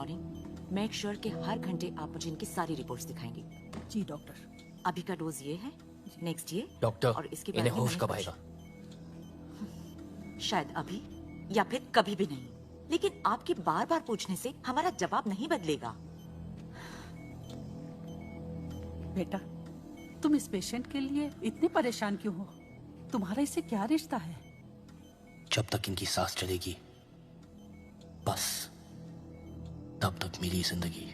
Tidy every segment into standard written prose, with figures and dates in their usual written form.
Morning. Make sure कि हर घंटे आप मुझे इनकी सारी रिपोर्ट्स दिखाएंगे। जी डॉक्टर। अभी का डोज ये है, नेक्स्ट ये। डॉक्टर, और इसके बाद इन्हें होश कब आएगा? शायद अभी या फिर कभी भी नहीं, लेकिन आपके बार बार पूछने से हमारा जवाब नहीं बदलेगा। बेटा, तुम इस पेशेंट के लिए इतने परेशान क्यों हो? तुम्हारा इससे क्या रिश्ता है? जब तक इनकी सांस चलेगी बस तब तक मेरी जिंदगी।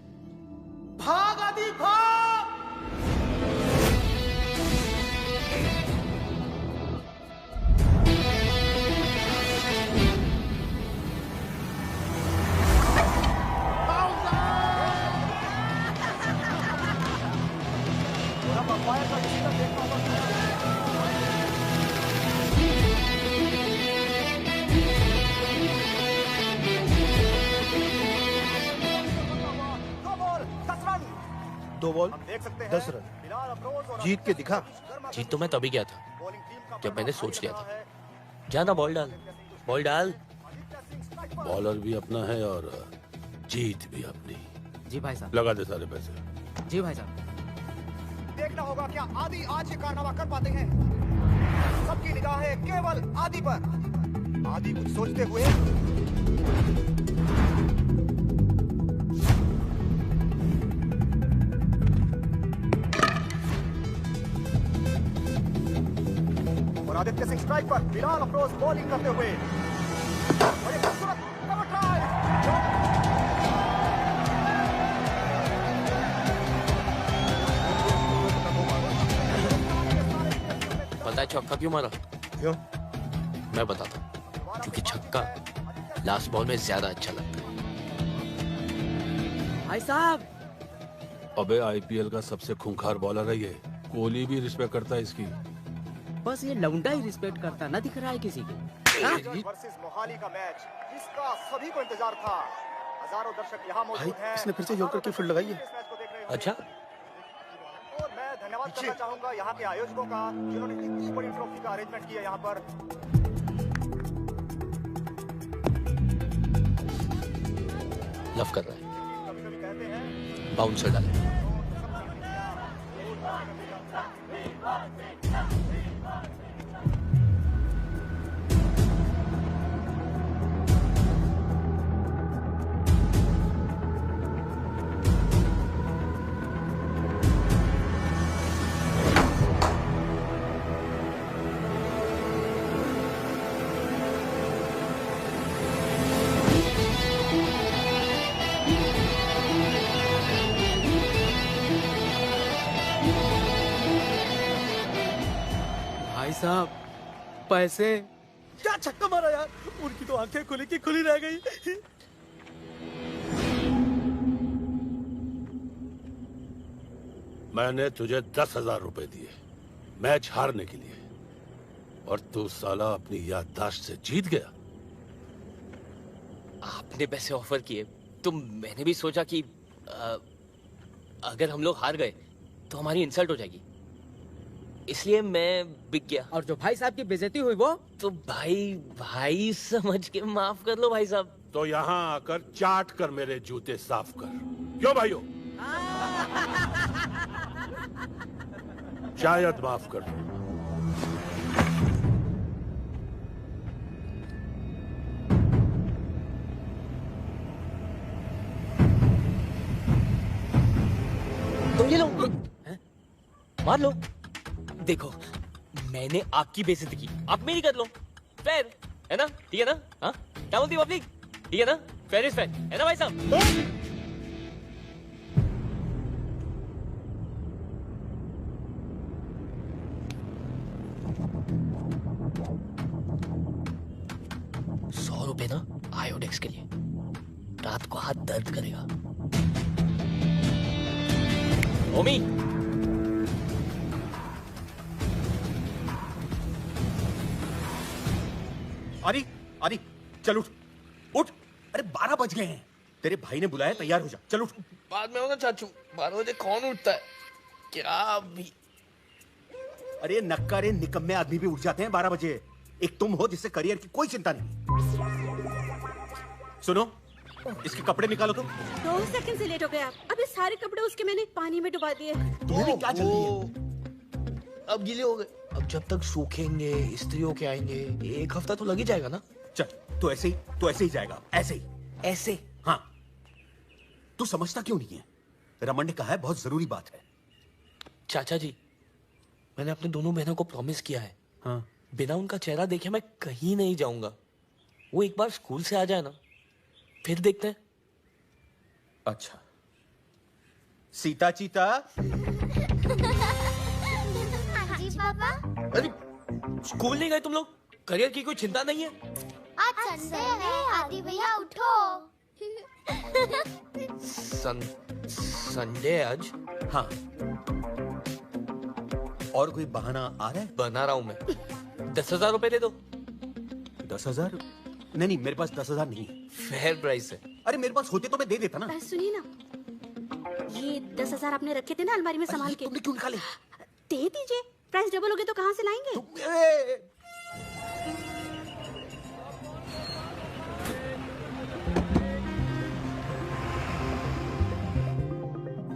भाग आदि भाग! दो बॉल 10 रन जीत के दिखा। जीत तो मैं तभी गया था जब मैंने सोच लिया था। जाना, बॉल डाल, बॉल डाल। बॉलर भी अपना है और जीत भी अपनी। जी भाई साहब। लगा दे सारे पैसे। जी भाई साहब। देखना होगा क्या आदि आज ये कारनामा कर पाते हैं। सबकी निगाह है केवल आदि पर। आदि कुछ सोचते हुए और आदित्य सिंह स्ट्राइक पर, बिलाल अफरोज बॉलिंग करते हुए और ये खूबसूरत कवर ड्राइव। पता है छक्का क्यों मारा? क्यों? मैं बताता हूँ। क्योंकि छक्का लास्ट बॉल में ज्यादा अच्छा लगता है। भाई साहब। अबे आईपीएल का सबसे खूंखार बॉलर है ये। कोहली भी रिस्पेक्ट करता है इसकी। बस ये लौंडा ही रिस्पेक्ट करता ना दिख रहा है किसी को। वर्सेस मोहाली का मैच जिसका सभी को इंतजार था। हजारों दर्शक यहाँ मौजूद हैं। इसने फिर से यॉर्कर की फील्ड लगाई है। इस मैच को देख रहे हैं। अच्छा, और मैं धन्यवाद करना चाहूंगा यहाँ के आयोजकों का जिन्होंने इतनी बड़ी ट्रॉफी का अरेंजमेंट किया यहाँ पर। लव कर रहा है। कभी-कभी कहते हैं बाउंसर डाले। भाई साहब, पैसे। क्या छक्का मारा यार! उनकी तो आंखें खुली की खुली रह गई। मैंने तुझे 10,000 रुपए दिए मैच हारने के लिए और तू साला अपनी याददाश्त से जीत गया। आपने पैसे ऑफर किए तो मैंने भी सोचा कि अगर हम लोग हार गए तो हमारी इंसल्ट हो जाएगी, इसलिए मैं बिक गया। और जो भाई साहब की बेइज्जती हुई वो? तो भाई समझ के माफ कर लो भाई साहब। तो यहाँ आकर चाट कर मेरे जूते साफ कर। क्यों भाइयों? शायद माफ कर दो। तुम ये लो, मार लो। देखो, मैंने आपकी बेइज्जती की, आप मेरी कर लो। फेयर है ना? ठीक है ना? हाँ, क्या बोलती पब्लिक? ठीक है ना? फेयर इज फेयर है ना भाई साहब? ₹100 ना आयोडेक्स के लिए, रात को हाथ दर्द करेगा। ओमी, आदि, आदि, चल उठ, उठ। अरे 12 बज गए हैं। तेरे भाई ने बुलाया, तैयार हो जा, चल उठ। बाद में होगा चाचू, 12 बजे कौन उठता है? क्या भी? अरे नक्कारे निकम्मे आदमी भी उठ जाते हैं 12 बजे। एक तुम हो जिससे करियर की कोई चिंता नहीं। सुनो, इसके कपड़े निकालो तुम। 2 सेकंड से लेट हो गए आप। अभी सारे कपड़े उसके मैंने पानी में डुबा दिए। तुम्हें भी क्या चल रही है? अब गीले हो गए। अब जब तक सूखेंगे इस्त्री होके आएंगे 1 हफ्ता तो लग ही जाएगा ना। चल तो ऐसे ही जाएगा, ऐसे ही। ऐसे हाँ, तू समझता क्यों नहीं है? रमन ने कहा है बहुत जरूरी बात है। चाचा जी, मैंने अपने दोनों बहनों को प्रॉमिस किया है। हाँ, बिना उनका चेहरा देखे मैं कहीं नहीं जाऊंगा। वो एक बार स्कूल से आ जाए ना, फिर देखते हैं। अच्छा। सीता चीता। हाँ जी पापा। अरे स्कूल नहीं गए तुम लोग? करियर की कोई चिंता नहीं है? आज संडे है, आदि भैया उठो। संडे आज? हाँ, और कोई बहाना आ रहा है? बना रहा हूं मैं। 10,000 रुपए दे दो। 10,000? नहीं, मेरे पास 10,000 नहीं है। फेयर प्राइस है। अरे मेरे पास होते तो मैं दे देता ना। सुनिए ना, ये 10,000 आपने रखे थे ना अलमारी में संभाल के, तुमने क्यों निकाले? दे दीजिए। प्राइस डबल हो गए तो कहाँ से लाएंगे?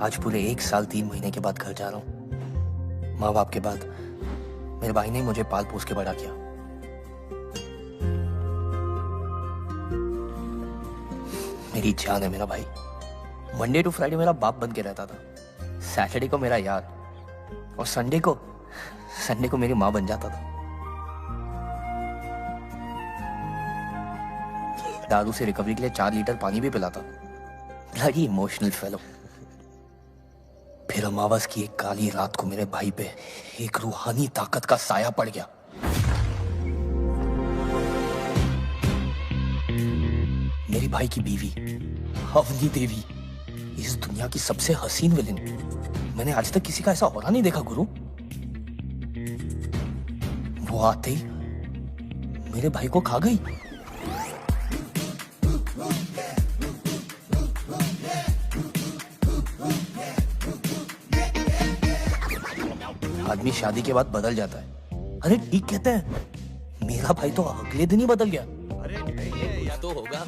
आज पूरे 1 साल 3 महीने के बाद घर जा रहा हूँ। माँ बाप के बाद मेरे भाई ने मुझे पाल पोस के बड़ा किया। मेरी जान है मेरा भाई। मंडे टू फ्राइडे मेरा बाप बन के रहता था, सैटरडे को मेरा यार, और संडे को मेरी माँ बन जाता था। दारू से रिकवरी के लिए 4 लीटर पानी भी पिलाता। Bloody emotional fellow. फिर अमावस की एक काली रात को मेरे भाई पे एक रूहानी ताकत का साया पड़ गया। मेरे भाई की बीवी अवनी देवी, इस दुनिया की सबसे हसीन विलेन। मैंने आज तक किसी का ऐसा होना नहीं देखा गुरु। वो आते ही मेरे भाई को खा गई। आदमी शादी के बाद बदल जाता है। अरे ठीक कहते हैं, मेरा भाई तो अगले दिन ही बदल गया। अरे या तो होगा।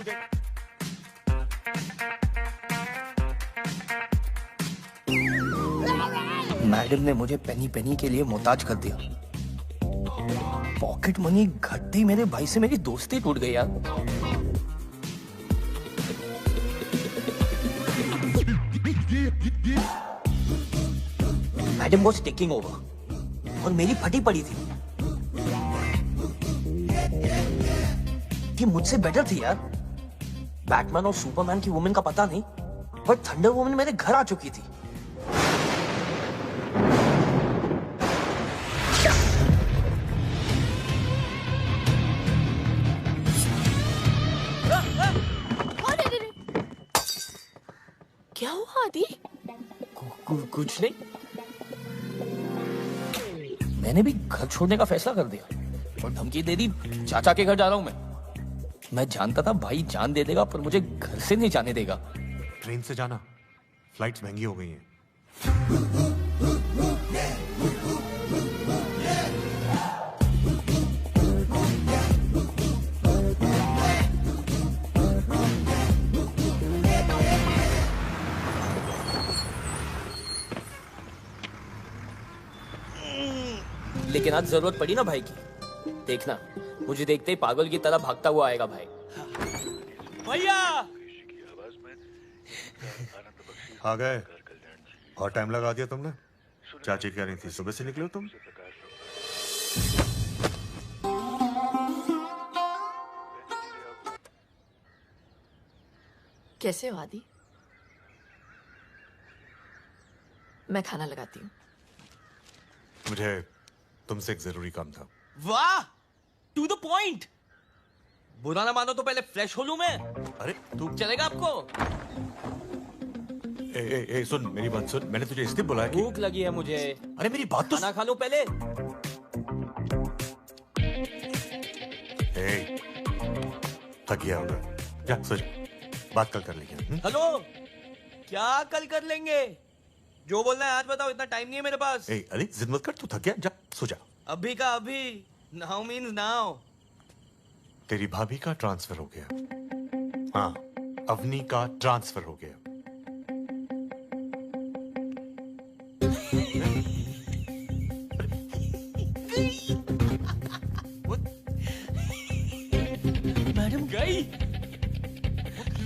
मैडम ने मुझे पेनी पेनी के लिए मोहताज कर दिया। पॉकेट मनी घटते ही मेरे भाई से मेरी दोस्ती टूट गई यार। मैडम वाज टेकिंग ओवर और मेरी फटी पड़ी थी। ये मुझसे बेटर थी यार। बैटमैन और सुपरमैन की वुमेन का पता नहीं, पर थंडर वुमेन मेरे घर आ चुकी थी। क्या हुआ आदि? कुछ नहीं। मैंने भी घर छोड़ने का फैसला कर दिया और धमकी दे दी, चाचा के घर जा रहा हूं मैं जानता था भाई जान दे देगा, पर मुझे घर से नहीं जाने देगा। ट्रेन से जाना, फ्लाइट्स महंगी हो गई हैं। लेकिन आज जरूरत पड़ी ना भाई की। देखना, मुझे देखते ही पागल की तरह भागता हुआ आएगा भाई। भैया आ गए। और टाइम लगा दिया तुमने। चाची कह रही थी सुबह से निकले हो तुम। कैसे हो आदि? मैं खाना लगाती हूँ। मुझे तुमसे एक जरूरी काम था। वाह, टू द पॉइंट। बुरा ना मानो तो पहले फ्रेश हो लूं मैं। अरे तू चलेगा आपको? ए, सुन मेरी बात सुन। मैंने तुझे इसलिए बुलाया कि भूख लगी है मुझे। अरे मेरी बात तो खाना खा लो पहले। थक गया होगा, जा सो जा। बात कल कर लेंगे। हेलो, क्या कल कर लेंगे? जो बोलना है आज बताओ, इतना टाइम नहीं है मेरे पास। अरे जिद मत कर, तू थक गया, जा सो जा। अभी का अभी, नाउ मीन्स नाउ। तेरी भाभी का ट्रांसफर हो गया। हाँ, अवनी का ट्रांसफर हो गया। मैडम गई,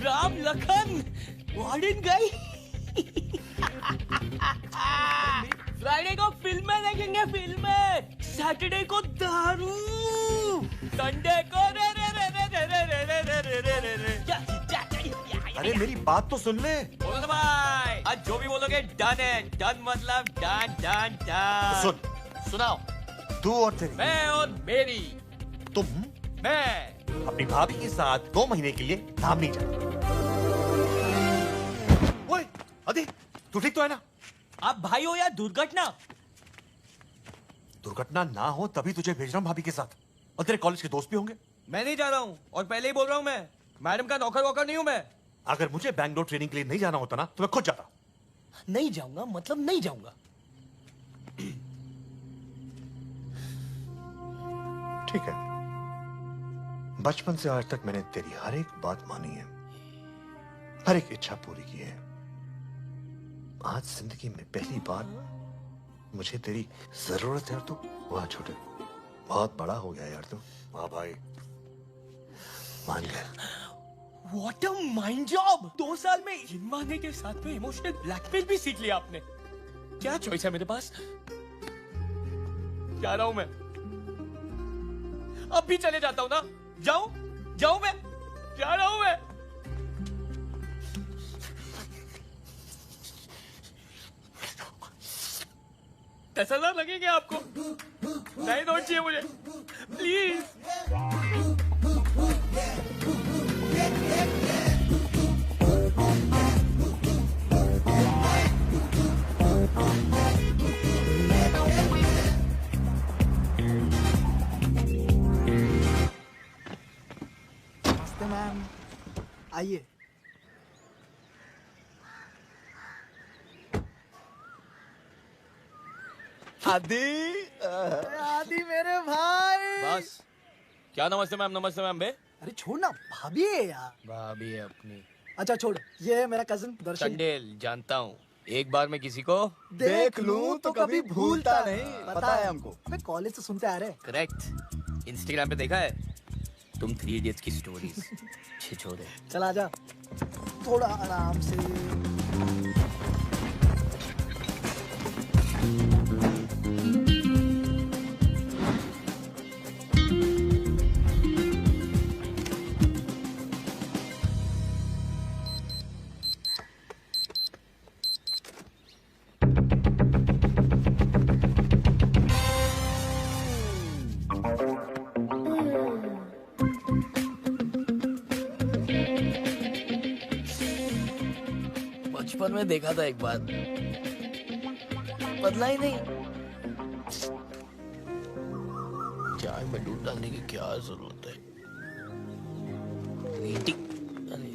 राम लखन वार्डन गई। फ्राइडे को फिल्में देखेंगे, फिल्में। सैटरडे को दारू, संडे को रे रे रे रे रे रे रे रे रे रे रे रे रे। अरे मेरी बात तो सुन ले। बोलो तो भाई, आज जो भी बोलोगे डन है। डन मतलब डन डन डन। सुन, सुनाओ। तू और तेरी, मैं और मेरी, तुम मैं अपनी भाभी के साथ 2 महीने के लिए धाम नहीं जाते। ओए, अदे, तू ठीक तो है ना? आप भाई हो या दुर्घटना? दुर्घटना ना हो तभी तुझे भेज रहा हूँ भाभी के साथ। और तेरे कॉलेज के दोस्त भी होंगे। मैं नहीं जा रहा हूँ, और पहले ही बोल रहा हूँ, मैं मैडम का नौकर वोकर नहीं हूँ मैं। अगर मुझे बैंगलोर ट्रेनिंग के लिए नहीं जाना होता ना तो मैं खुद जाता। नहीं जाऊंगा मतलब नहीं जाऊंगा। ठीक है, बचपन से आज तक मैंने तेरी हर एक बात मानी है, हर एक इच्छा पूरी की है। आज जिंदगी में पहली बार मुझे तेरी जरूरत है। तो वाह छोटे, बहुत बड़ा हो गया यार तू। वाह भाई, मान गया। What a mind job! 2 साल में हिनमाने के साथ में इमोशनल ब्लैकमेल भी सीख लिया आपने। क्या चॉइस है मेरे पास? जा रहा हूं मैं, अब भी चले जाता हूं ना। जाऊं मैं, जा रहा हूं मैं। $10,000 लगेंगे आपको। नहीं नोट चाहिए मुझे, प्लीज। नमस्ते मैम, आइए। आदि मेरे भाई। बस क्या नमस्ते मैम बे। अरे छोड़ ना, भाभी है यार। भाभी है अपनी। अच्छा छोड़, ये है मेरा कजिन दर्शन। चंडेल जानता हूँ, एक बार मैं किसी को देख लूं तो कभी भूलता नहीं, पता है हमको। मैं कॉलेज से सुनते आ रहे। करेक्ट। इंस्टाग्राम पे देखा है तुम 3 इडियट्स की स्टोरीज। छिछोरे। चल आजा, थोड़ा आराम से। बचपन में देखा था एक बार, बदला ही नहीं। चाय में दूध डालने की क्या जरूरत है? ग्रीन टी, अरे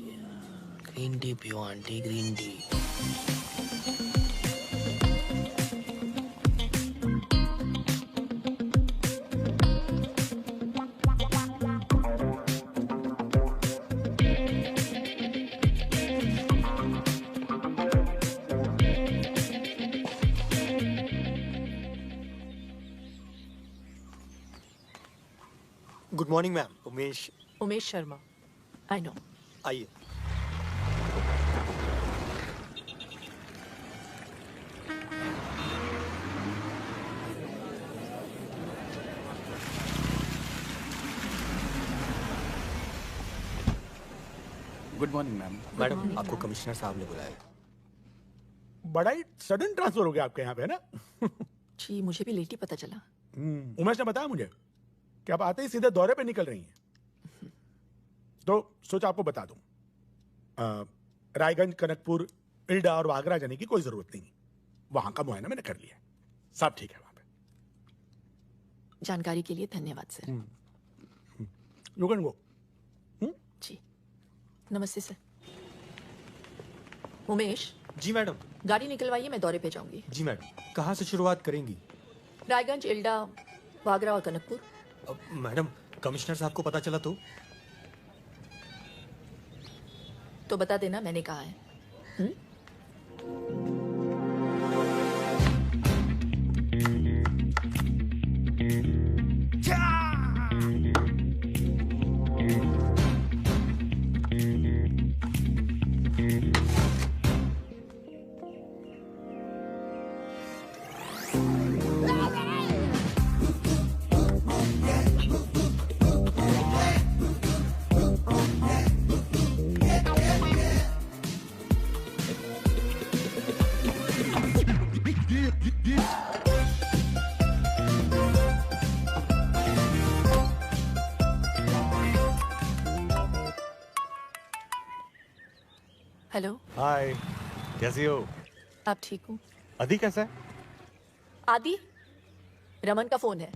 ग्रीन टी पियो aunty, green tea. Good morning ma'am, Umesh Sharma. I know. आइए। Good morning ma'am. मैडम, आपको कमिश्नर साहब ने बुलाया। बड़ा ही सडन ट्रांसफर हो गया आपके यहाँ पे ना। जी मुझे भी लेट ही पता चला। उमेश ने बताया मुझे कि आप आते ही सीधे दौरे पे निकल रही हैं, तो सोचा आपको बता दूं। रायगंज, कनकपुर, इल्डा और वागरा जाने की कोई जरूरत नहीं। वहां का मुआयना मैंने कर लिया, सब ठीक है वहां पे। जानकारी के लिए धन्यवाद सर। You can go. जी नमस्ते सर। उमेश। जी मैडम। गाड़ी निकलवाइए, मैं दौरे पे जाऊंगी। जी मैडम। कहाँ से शुरुआत करेंगी? रायगंज, इल्डा, वागरा और कनकपुर। मैडम, कमिश्नर साहब को पता चला तो तो बता देना मैंने कहा है। हुँ? हेलो। हाय, कैसी हो? आप ठीक हो? अदी कैसा है? आदि, रमन का फोन है,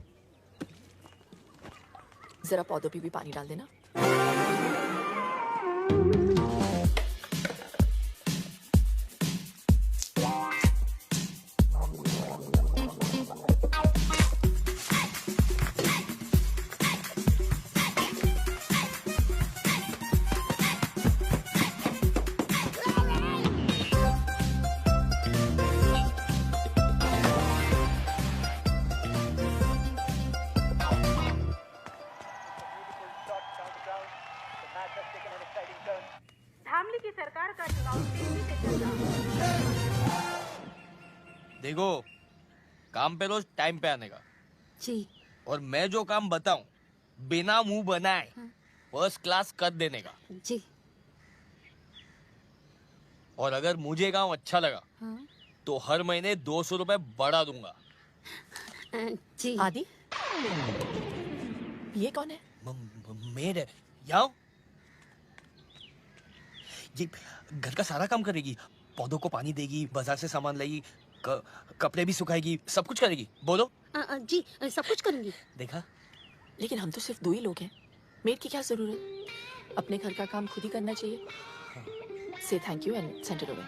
जरा पौधों पे भी पानी डाल देना। धामली की सरकार का चुनाव तेजी से चल रहा है। देखो, काम पे रोज टाइम पे आने का जी। और मैं जो काम बताऊं बिना मुंह बनाए फर्स्ट क्लास कर देने का जी। और अगर मुझे काम अच्छा लगा तो हर महीने 200 रुपए बढ़ा दूंगा। जी। आदि, ये कौन है? मेड है। यहाँ ये घर का सारा काम करेगी, पौधों को पानी देगी, बाजार से सामान लाएगी, कपड़े भी सुखाएगी, सब कुछ करेगी। बोलो। जी, सब कुछ करूंगी। देखा? लेकिन हम तो सिर्फ 2 ही लोग हैं, मेड की क्या जरूरत? अपने घर का काम खुद ही करना चाहिए। से thank you and send it away.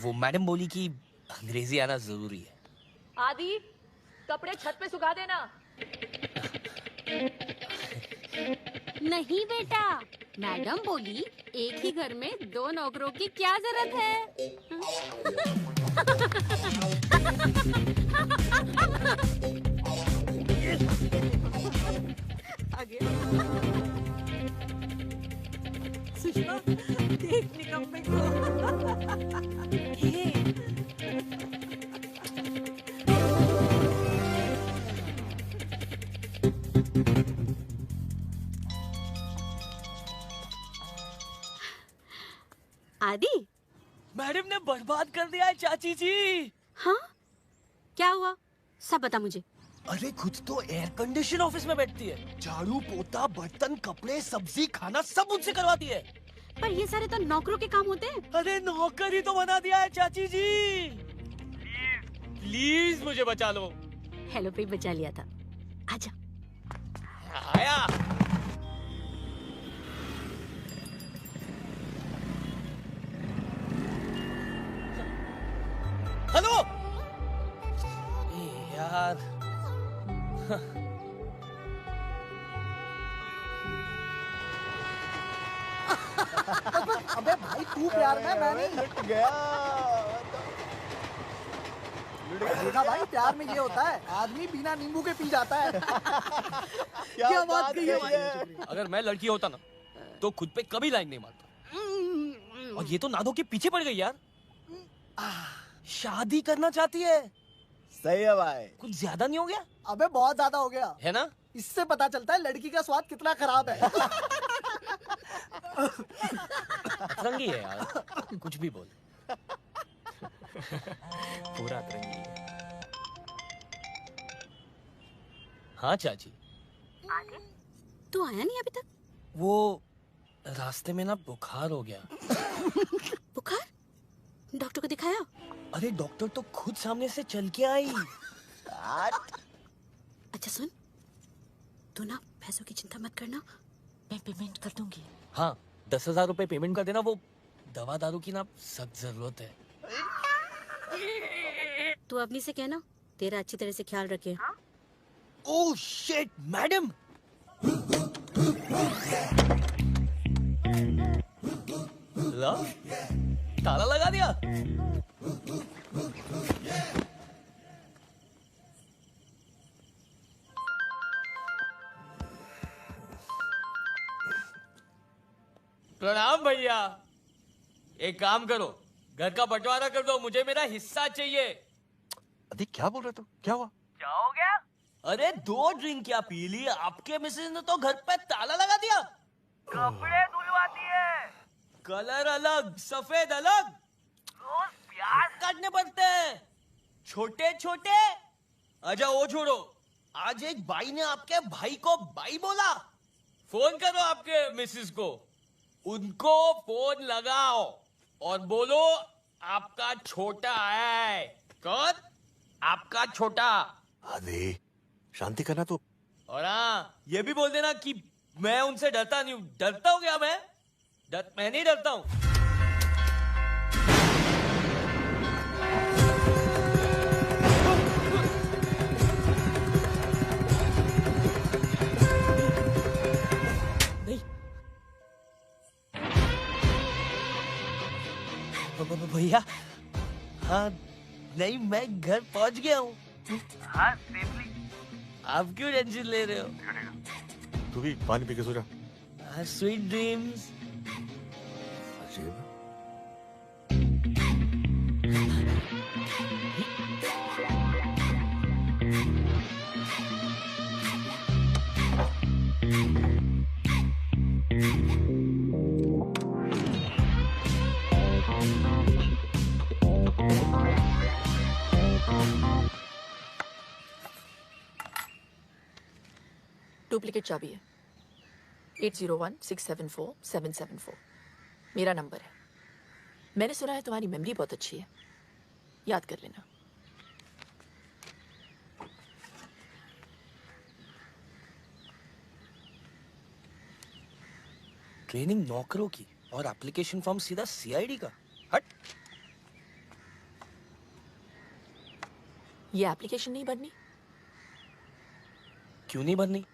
वो मैडम बोली कि अंग्रेजी आना जरूरी है। आदि, कपड़े छत पे सुखा देना। नहीं बेटा, मैडम बोली एक ही घर में 2 नौकरों की क्या जरूरत है। सुषमा, देख निकम्मे को। आदि, मैडम ने बर्बाद कर दिया है चाची जी। हाँ? क्या हुआ? सब बता मुझे। अरे खुद तो एयर कंडीशन ऑफिस में बैठती है, झाड़ू पोता बर्तन कपड़े सब्जी खाना सब मुझसे करवाती है। पर ये सारे तो नौकरों के काम होते हैं। अरे नौकर ही तो बना दिया है चाची जी। प्लीज मुझे बचा लो। हेलो पे बचा लिया था। आजा। आया। हेलो यार। अबे भाई तू प्यार में, मैं नहीं। लुट गया। देखा भाई, प्यार में ये होता है, आदमी बिना नींबू के पी जाता है। क्या बात कही है भाई। अगर मैं लड़की होता ना तो खुद पे कभी लाइन नहीं मारता। और ये तो नादो के पीछे पड़ गई यार। शादी करना चाहती है। सही है भाई। कुछ ज्यादा नहीं हो गया? अबे बहुत ज्यादा हो गया है ना? इससे पता चलता है लड़की का स्वाद कितना खराब है। अतरंगी है यार, कुछ भी बोल। पूरा अतरंगी है। हाँ चाची। तू आया नहीं अभी तक? वो रास्ते में ना बुखार हो गया। बुखार? डॉक्टर को दिखाया? अरे डॉक्टर तो खुद सामने से चल के आई। अच्छा सुन, तू ना पैसों की चिंता मत करना, मैं पेमेंट कर दूंगी। हाँ, 10,000 रुपए पेमेंट कर देना। वो दवा दारू की ना सख्त जरूरत है। तू अपनी से कहना तेरा अच्छी तरह से ख्याल रखे। ओह शिट मैडम, ला, ताला लगा दिया। प्रणाम भैया। एक काम करो, घर का बंटवारा कर दो, मुझे मेरा हिस्सा चाहिए। अरे क्या बोल रहे तू? क्या हुआ? क्या हो गया? अरे 2 ड्रिंक क्या पी ली, आपके मिसेज ने तो घर पे ताला लगा दिया। कपड़े धुलवाती है, कलर अलग, सफेद अलग, रोज प्याज काटने पड़ते हैं, छोटे छोटे। अच्छा वो छोड़ो, आज एक भाई ने आपके भाई को भाई बोला। फोन करो आपके मिसेज को, उनको फोन लगाओ और बोलो आपका छोटा है। कौन? आपका छोटा। अरे शांति करना तो। और हाँ, ये भी बोल देना कि मैं उनसे डरता नहीं हूँ। डरता हूँ क्या मैं? मैं नहीं डरता हूँ। नहीं भैया, हाँ नहीं, मैं घर पहुंच गया हूँ। हाँ सेफली। आप क्यों टेंशन ले रहे हो? तू भी पानी पी के सो जा। Sweet dreams. डुप्लीकेट चाबी है। 8016747774 मेरा नंबर है। मैंने सुना है तुम्हारी मेमोरी बहुत अच्छी है, याद कर लेना। ट्रेनिंग नौकरों की और एप्लीकेशन फॉर्म सीधा सीआईडी का। हट। ये एप्लीकेशन नहीं भरनी? क्यों नहीं भरनी?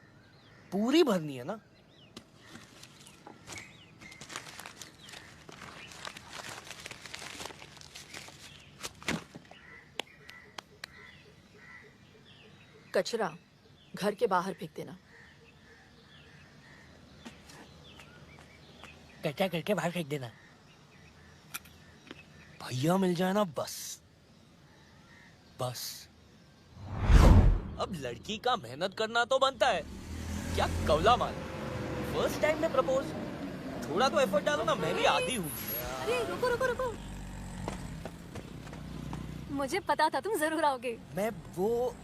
पूरी भरनी है ना। कचरा घर के बाहर फेंक देना। कचरा करके बाहर फेंक देना। भैया मिल जाए ना, बस बस। अब लड़की का मेहनत करना तो बनता है, क्या कवला मार। फर्स्ट टाइम में प्रपोज, थोड़ा तो एफर्ट डालो ना। मैं भी आदी हूँ। अरे रुको रुको रुको, मुझे पता था तुम जरूर आओगे। मैं वो,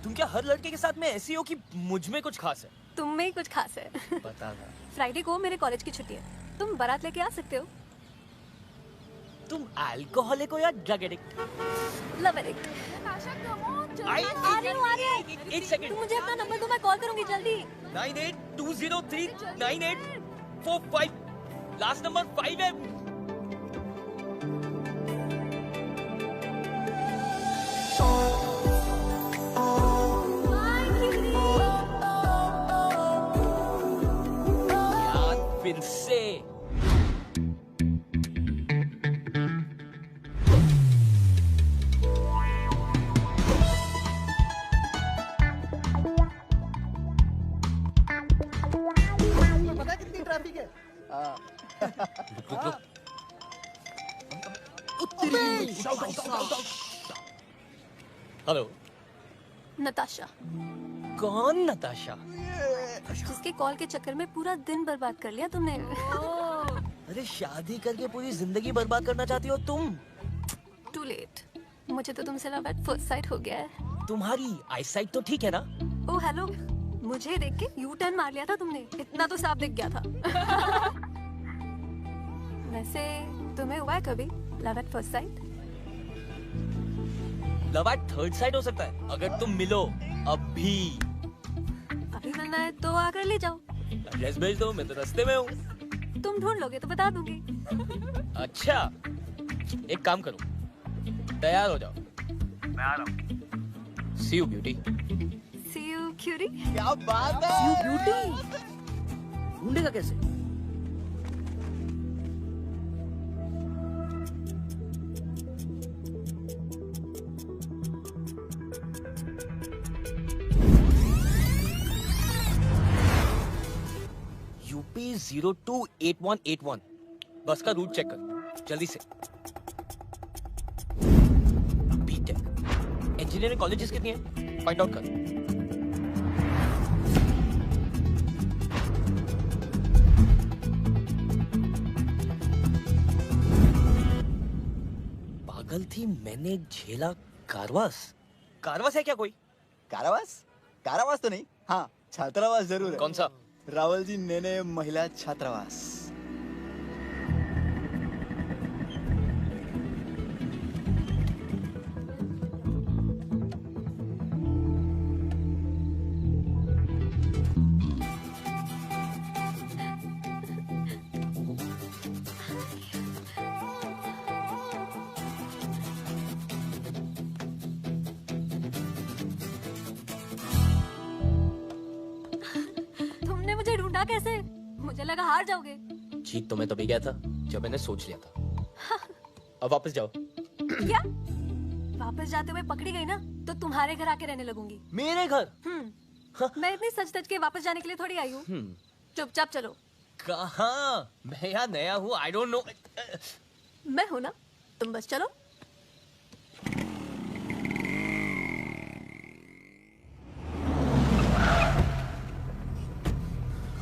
तुम क्या हर लड़के के साथ में ऐसी हो कि मुझ में कुछ खास है? तुम में ही कुछ खास है। पता था। फ्राइडे को मेरे कॉलेज की छुट्टी है, तुम बारात लेके आ सकते हो। तुम अल्कोहलिक हो या ड्रग एडिक्ट? Love addict. एक सेकंड। तुम मुझे अपना नंबर दो, मैं कॉल करूंगी जल्दी। 9820398445। लास्ट नंबर 5 है। यार फिर से ट्रैफिक है। हेलो, नताशा। कौन नताशा? जिसके कॉल के चक्कर में पूरा दिन बर्बाद कर लिया तुमने। अरे शादी करके पूरी जिंदगी बर्बाद करना चाहती हो तुम? टू लेट, मुझे तो तुमसे लव एट फर्स्ट साइट हो गया है। तुम्हारी आईसाइट तो ठीक है ना? ओ हेलो, मुझे देख के यू टर्न मार लिया था तुमने, इतना तो साफ दिख गया था। वैसे तुम्हें हुआ है कभी love at first sight? Love at third site हो सकता है अगर तुम मिलो अभी। अभी मिलना है तो आकर ले जाओ। एड्रेस भेज दो, मैं तो रास्ते में हूँ। तुम ढूंढ लोगे तो बता दूंगी। अच्छा, एक काम करो, तैयार हो जाओ, मैं आ रहा हूँ। See you, beauty. See you, क्यों री? क्या बात है? यू ब्यूटी ढूंढेगा कैसे? यूपी 028181 बस का रूट चेक कर जल्दी से। बीटेक इंजीनियरिंग कॉलेजेस कितनी है फाइंड आउट कर। पागल थी मैंने झेला कारवास। कारवास है क्या कोई? कारावास? कारावास तो नहीं, हाँ छात्रावास जरूर है। कौन सा? रावल जी नेने महिला छात्रावास। तुमने मुझे ढूंढा कैसे? मुझे लगा हार जाओगे। जीत तो मैं तभी गया था जब मैंने सोच लिया था। अब वापस जाओ। क्या? वापस जाते हुए पकड़ी गई ना तो तुम्हारे घर आके रहने लगूंगी। मेरे घर? मैं इतनी सच धज के वापस जाने के लिए थोड़ी आई हूँ। चुपचाप चलो। कहाँ? मैं यहाँ नया हूँ, आई डोंट नो। मैं हूं ना, तुम बस चलो।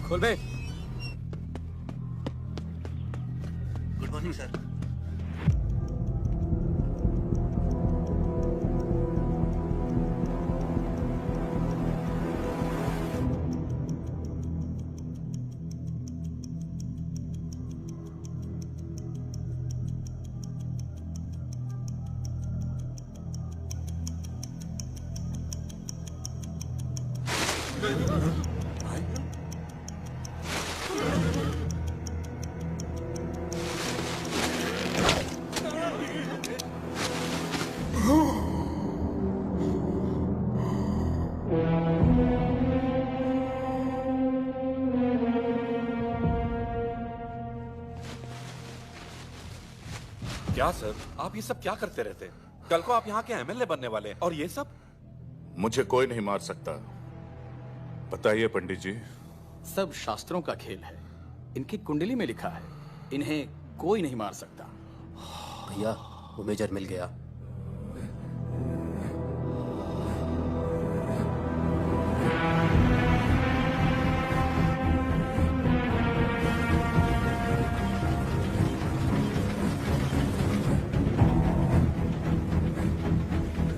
खोल बे। Good morning sir. क्या सर, आप ये सब क्या करते रहते हैं? कल को आप यहाँ के एमएलए बनने वाले हैं और ये सब? मुझे कोई नहीं मार सकता। बताइए पंडित जी। सब शास्त्रों का खेल है। इनकी कुंडली में लिखा है इन्हें कोई नहीं मार सकता। भैया वो मेजर मिल गया।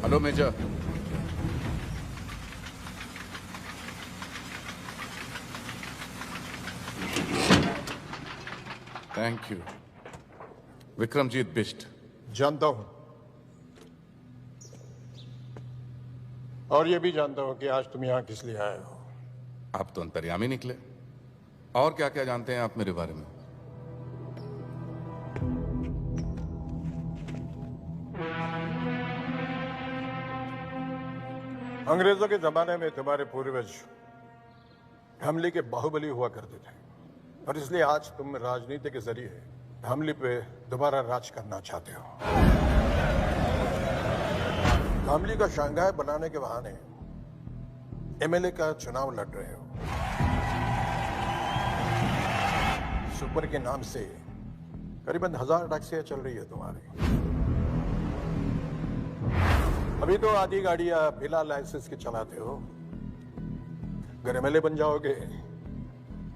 Hello major. Thank you. Vikramjit Bisht. जानता हूं और ये भी जानता हूं कि आज तुम यहां किस लिए आए हो। आप तो अंतर्यामी निकले। और क्या क्या जानते हैं आप मेरे बारे में? अंग्रेजों के जमाने में तुम्हारे पूर्वज हमले के बाहुबली हुआ करते थे और इसलिए आज तुम राजनीति के जरिए हमले पे दोबारा राज करना चाहते हो। हमले का शंघाई बनाने के बहाने एमएलए का चुनाव लड़ रहे हो। सुपर के नाम से करीबन 1000 टैक्सियां चल रही है तुम्हारी। अभी तो आधी गाड़ियां बिना लाइसेंस के चलाते हो। अगर एमएलए बन जाओगे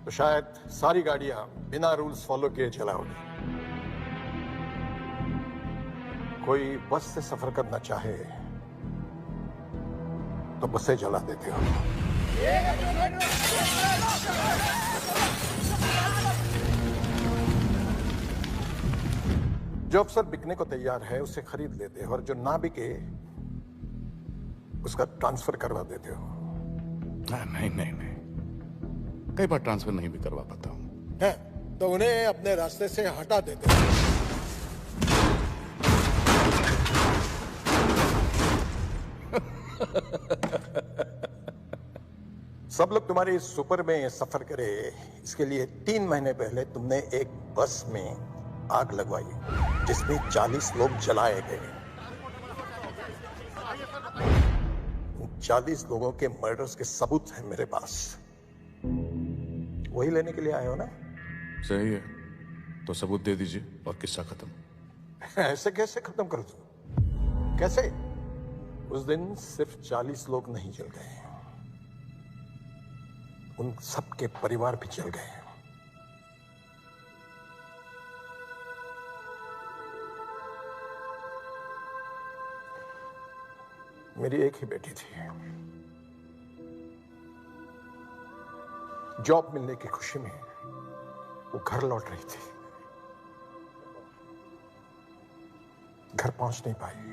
तो शायद सारी गाड़ियां बिना रूल्स फॉलो किए चलाओगे। कोई बस से सफर करना चाहे तो बसें जला देते हो। जो अफसर बिकने को तैयार है उसे खरीद लेते हो और जो ना बिके उसका ट्रांसफर करवा देते हो। नहीं नहीं नहीं, कई बार ट्रांसफर नहीं भी करवा पाता हूँ। है तो उन्हें अपने रास्ते से हटा देते हो। सब लोग तुम्हारे इस सुपर में सफर करे, इसके लिए 3 महीने पहले तुमने एक बस में आग लगवाई जिसमें 40 लोग जलाए गए। 40 लोगों के मर्डर्स के सबूत हैं मेरे पास। वही लेने के लिए आए हो ना? सही है, तो सबूत दे दीजिए और किस्सा खत्म। ऐसे कैसे खत्म कर दूं? कैसे? उस दिन सिर्फ 40 लोग नहीं जल गए, उन सबके परिवार भी जल गए। मेरी एक ही बेटी थी, जॉब मिलने की खुशी में वो घर लौट रही थी, घर पहुंच नहीं पाई।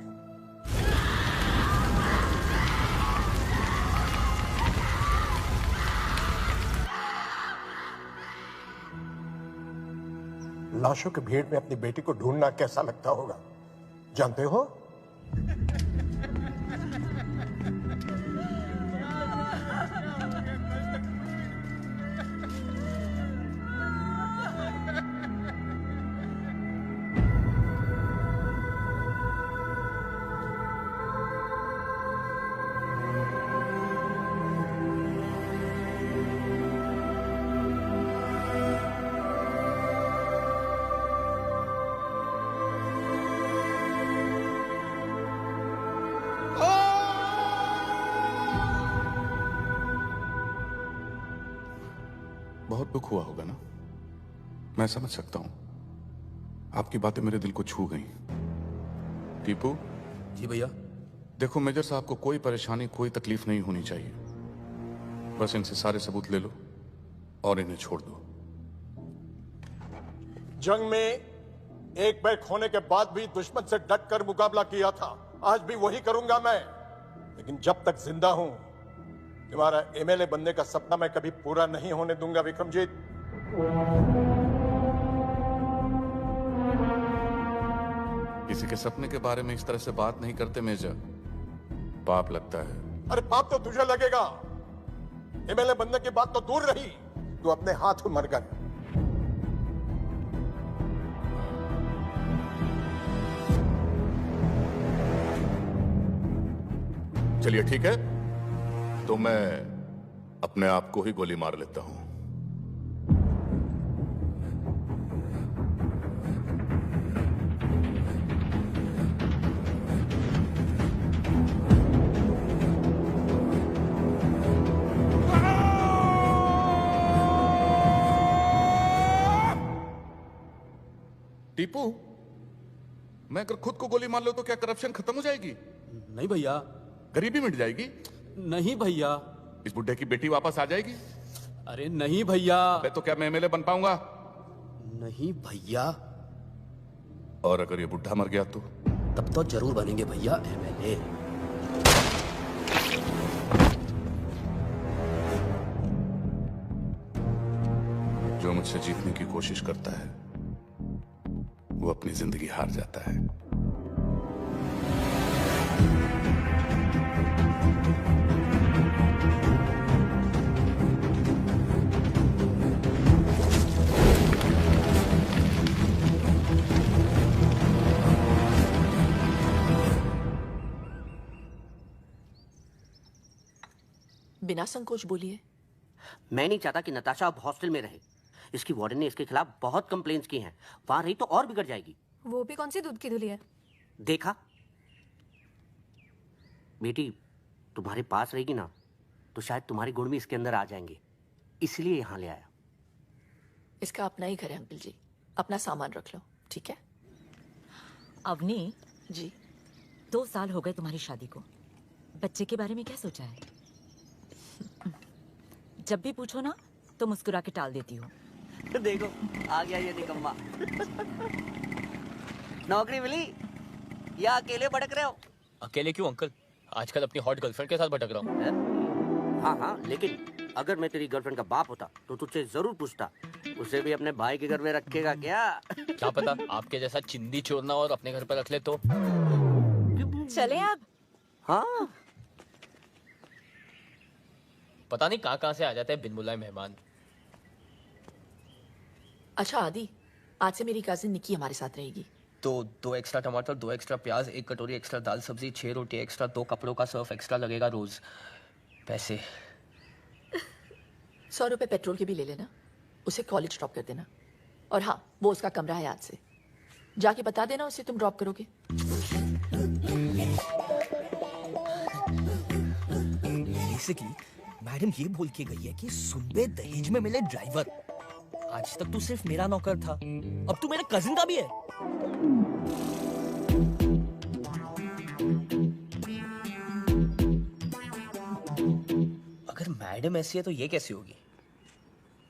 लाशों की भीड़ में अपनी बेटी को ढूंढना कैसा लगता होगा, जानते हो? बहुत दुख हुआ होगा ना, मैं समझ सकता हूं। आपकी बातें मेरे दिल को छू गई। टीपू जी भैया। देखो मेजर साहब को कोई परेशानी, कोई तकलीफ नहीं होनी चाहिए। बस इनसे सारे सबूत ले लो और इन्हें छोड़ दो। जंग में एक बैग खोने के बाद भी दुश्मन से डट कर मुकाबला किया था, आज भी वही करूंगा मैं। लेकिन जब तक जिंदा हूं, तुम्हारा एमएलए बनने का सपना मैं कभी पूरा नहीं होने दूंगा विक्रमजीत। किसी के सपने के बारे में इस तरह से बात नहीं करते मेजर, पाप लगता है। अरे पाप तो तुझे लगेगा, एमएलए बनने की बात तो दूर रही, तू अपने हाथ मर गया। चलिए ठीक है, तो मैं अपने आप को ही गोली मार लेता हूं। टीपू, मैं अगर खुद को गोली मार लूं तो क्या करप्शन खत्म हो जाएगी? नहीं भैया। गरीबी मिट जाएगी? नहीं भैया। इस बुड्ढे की बेटी वापस आ जाएगी? अरे नहीं भैया। तो क्या मैं एमएलए बन पाऊंगा? नहीं भैया। और अगर ये बुड्ढा मर गया तो? तब तो जरूर बनेंगे भैया एमएलए। जो मुझसे जीतने की कोशिश करता है वो अपनी जिंदगी हार जाता है। बिना संकोच बोलिए। मैं नहीं चाहता कि नताशा अब हॉस्टल में रहे। इसकी वार्डन ने इसके खिलाफ बहुत कंप्लेंट्स की हैं। वहां रही तो और बिगड़ जाएगी। वो भी कौन सी दूध की धुली है? देखा बेटी, तुम्हारे पास रहेगी ना तो शायद तुम्हारे गुण भी इसके अंदर आ जाएंगे, इसलिए यहां ले आया। इसका अपना ही घर है अंकल जी, अपना सामान रख लो, ठीक है? अवनी जी, 2 साल हो गए तुम्हारी शादी को, बच्चे के बारे में क्या सोचा है? जब भी पूछो ना तो मुस्कुरा के टाल देती हो। देखो आ गया ये निकम्मा। नौकरी मिली या अकेले भटक रहे हो? अकेले क्यों अंकल, आजकल अपनी हॉट गर्लफ्रेंड के साथ भटक रहा हूँ। हाँ हाँ, लेकिन अगर मैं तेरी गर्लफ्रेंड का बाप होता तो तुझसे जरूर पूछता, उसे भी अपने भाई के घर में रखेगा क्या? क्या पता आपके जैसा चिंदी चोरना और अपने घर पर रख ले तो। चले अब। हाँ पता नहीं कहाँ से आ जाते हैं बिन बुलाए मेहमान। अच्छा आदि, आज से मेरी कजिन निकी हमारे साथ रहेगी। तो 2 एक्स्ट्रा टमाटर, 2 एक्स्ट्रा प्याज, 1 कटोरी एक्स्ट्रा दाल सब्जी, 6 रोटी एक्स्ट्रा, 2 कपड़ों का सर्फ एक्स्ट्रा लगेगा रोज। पैसे 100 रुपए पेट्रोल के भी ले लेना, उसे कॉलेज ड्रॉप कर देना। और हाँ, वो उसका कमरा है आज से, जाके बता देना उसे तुम ड्रॉप करोगे। बेसिकली मैडम ये बोल के गई है कि सुनबे दहेज में मिले ड्राइवर। आज तक तू सिर्फ मेरा नौकर था, अब तू मेरे कजिन का भी है। अगर मैडम ऐसी है तो ये कैसी होगी?